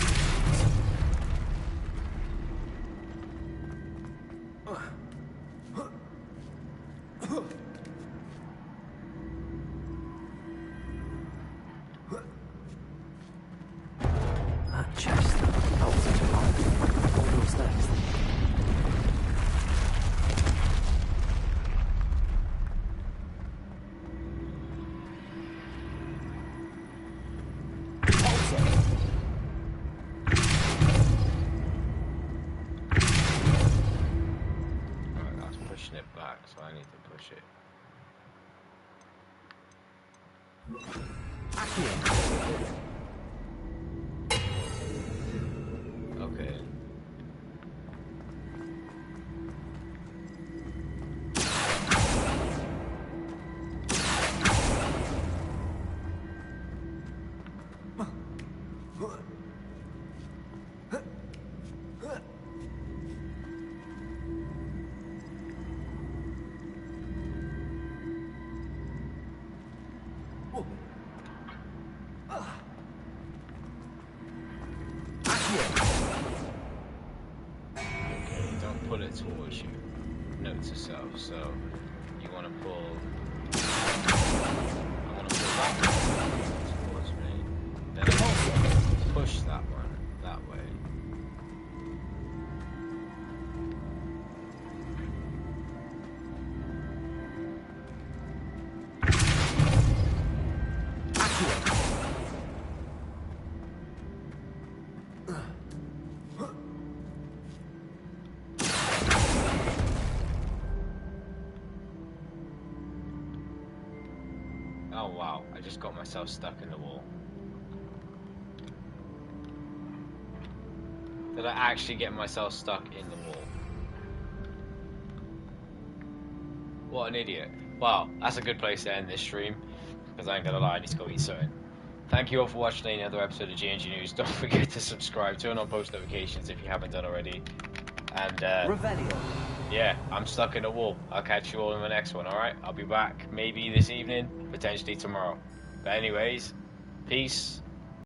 That chest. That was such a lot. What's next? Right, that's pushing it back, so I need to push it. Okay. Don't pull it towards you. Note to self. So you want to pull. I want to pull that one towards me. Then I push that one that way. Oh wow, I just got myself stuck in the wall. Did I actually get myself stuck in the wall? What an idiot. well, that's a good place to end this stream, because I ain't gonna lie, I need to go eat something. Thank you all for watching another episode of GNG News. Don't forget to subscribe, turn on post notifications if you haven't done already. And, yeah, I'm stuck in a wall. I'll catch you all in the next one, alright? I'll be back maybe this evening, potentially tomorrow. But anyways, peace.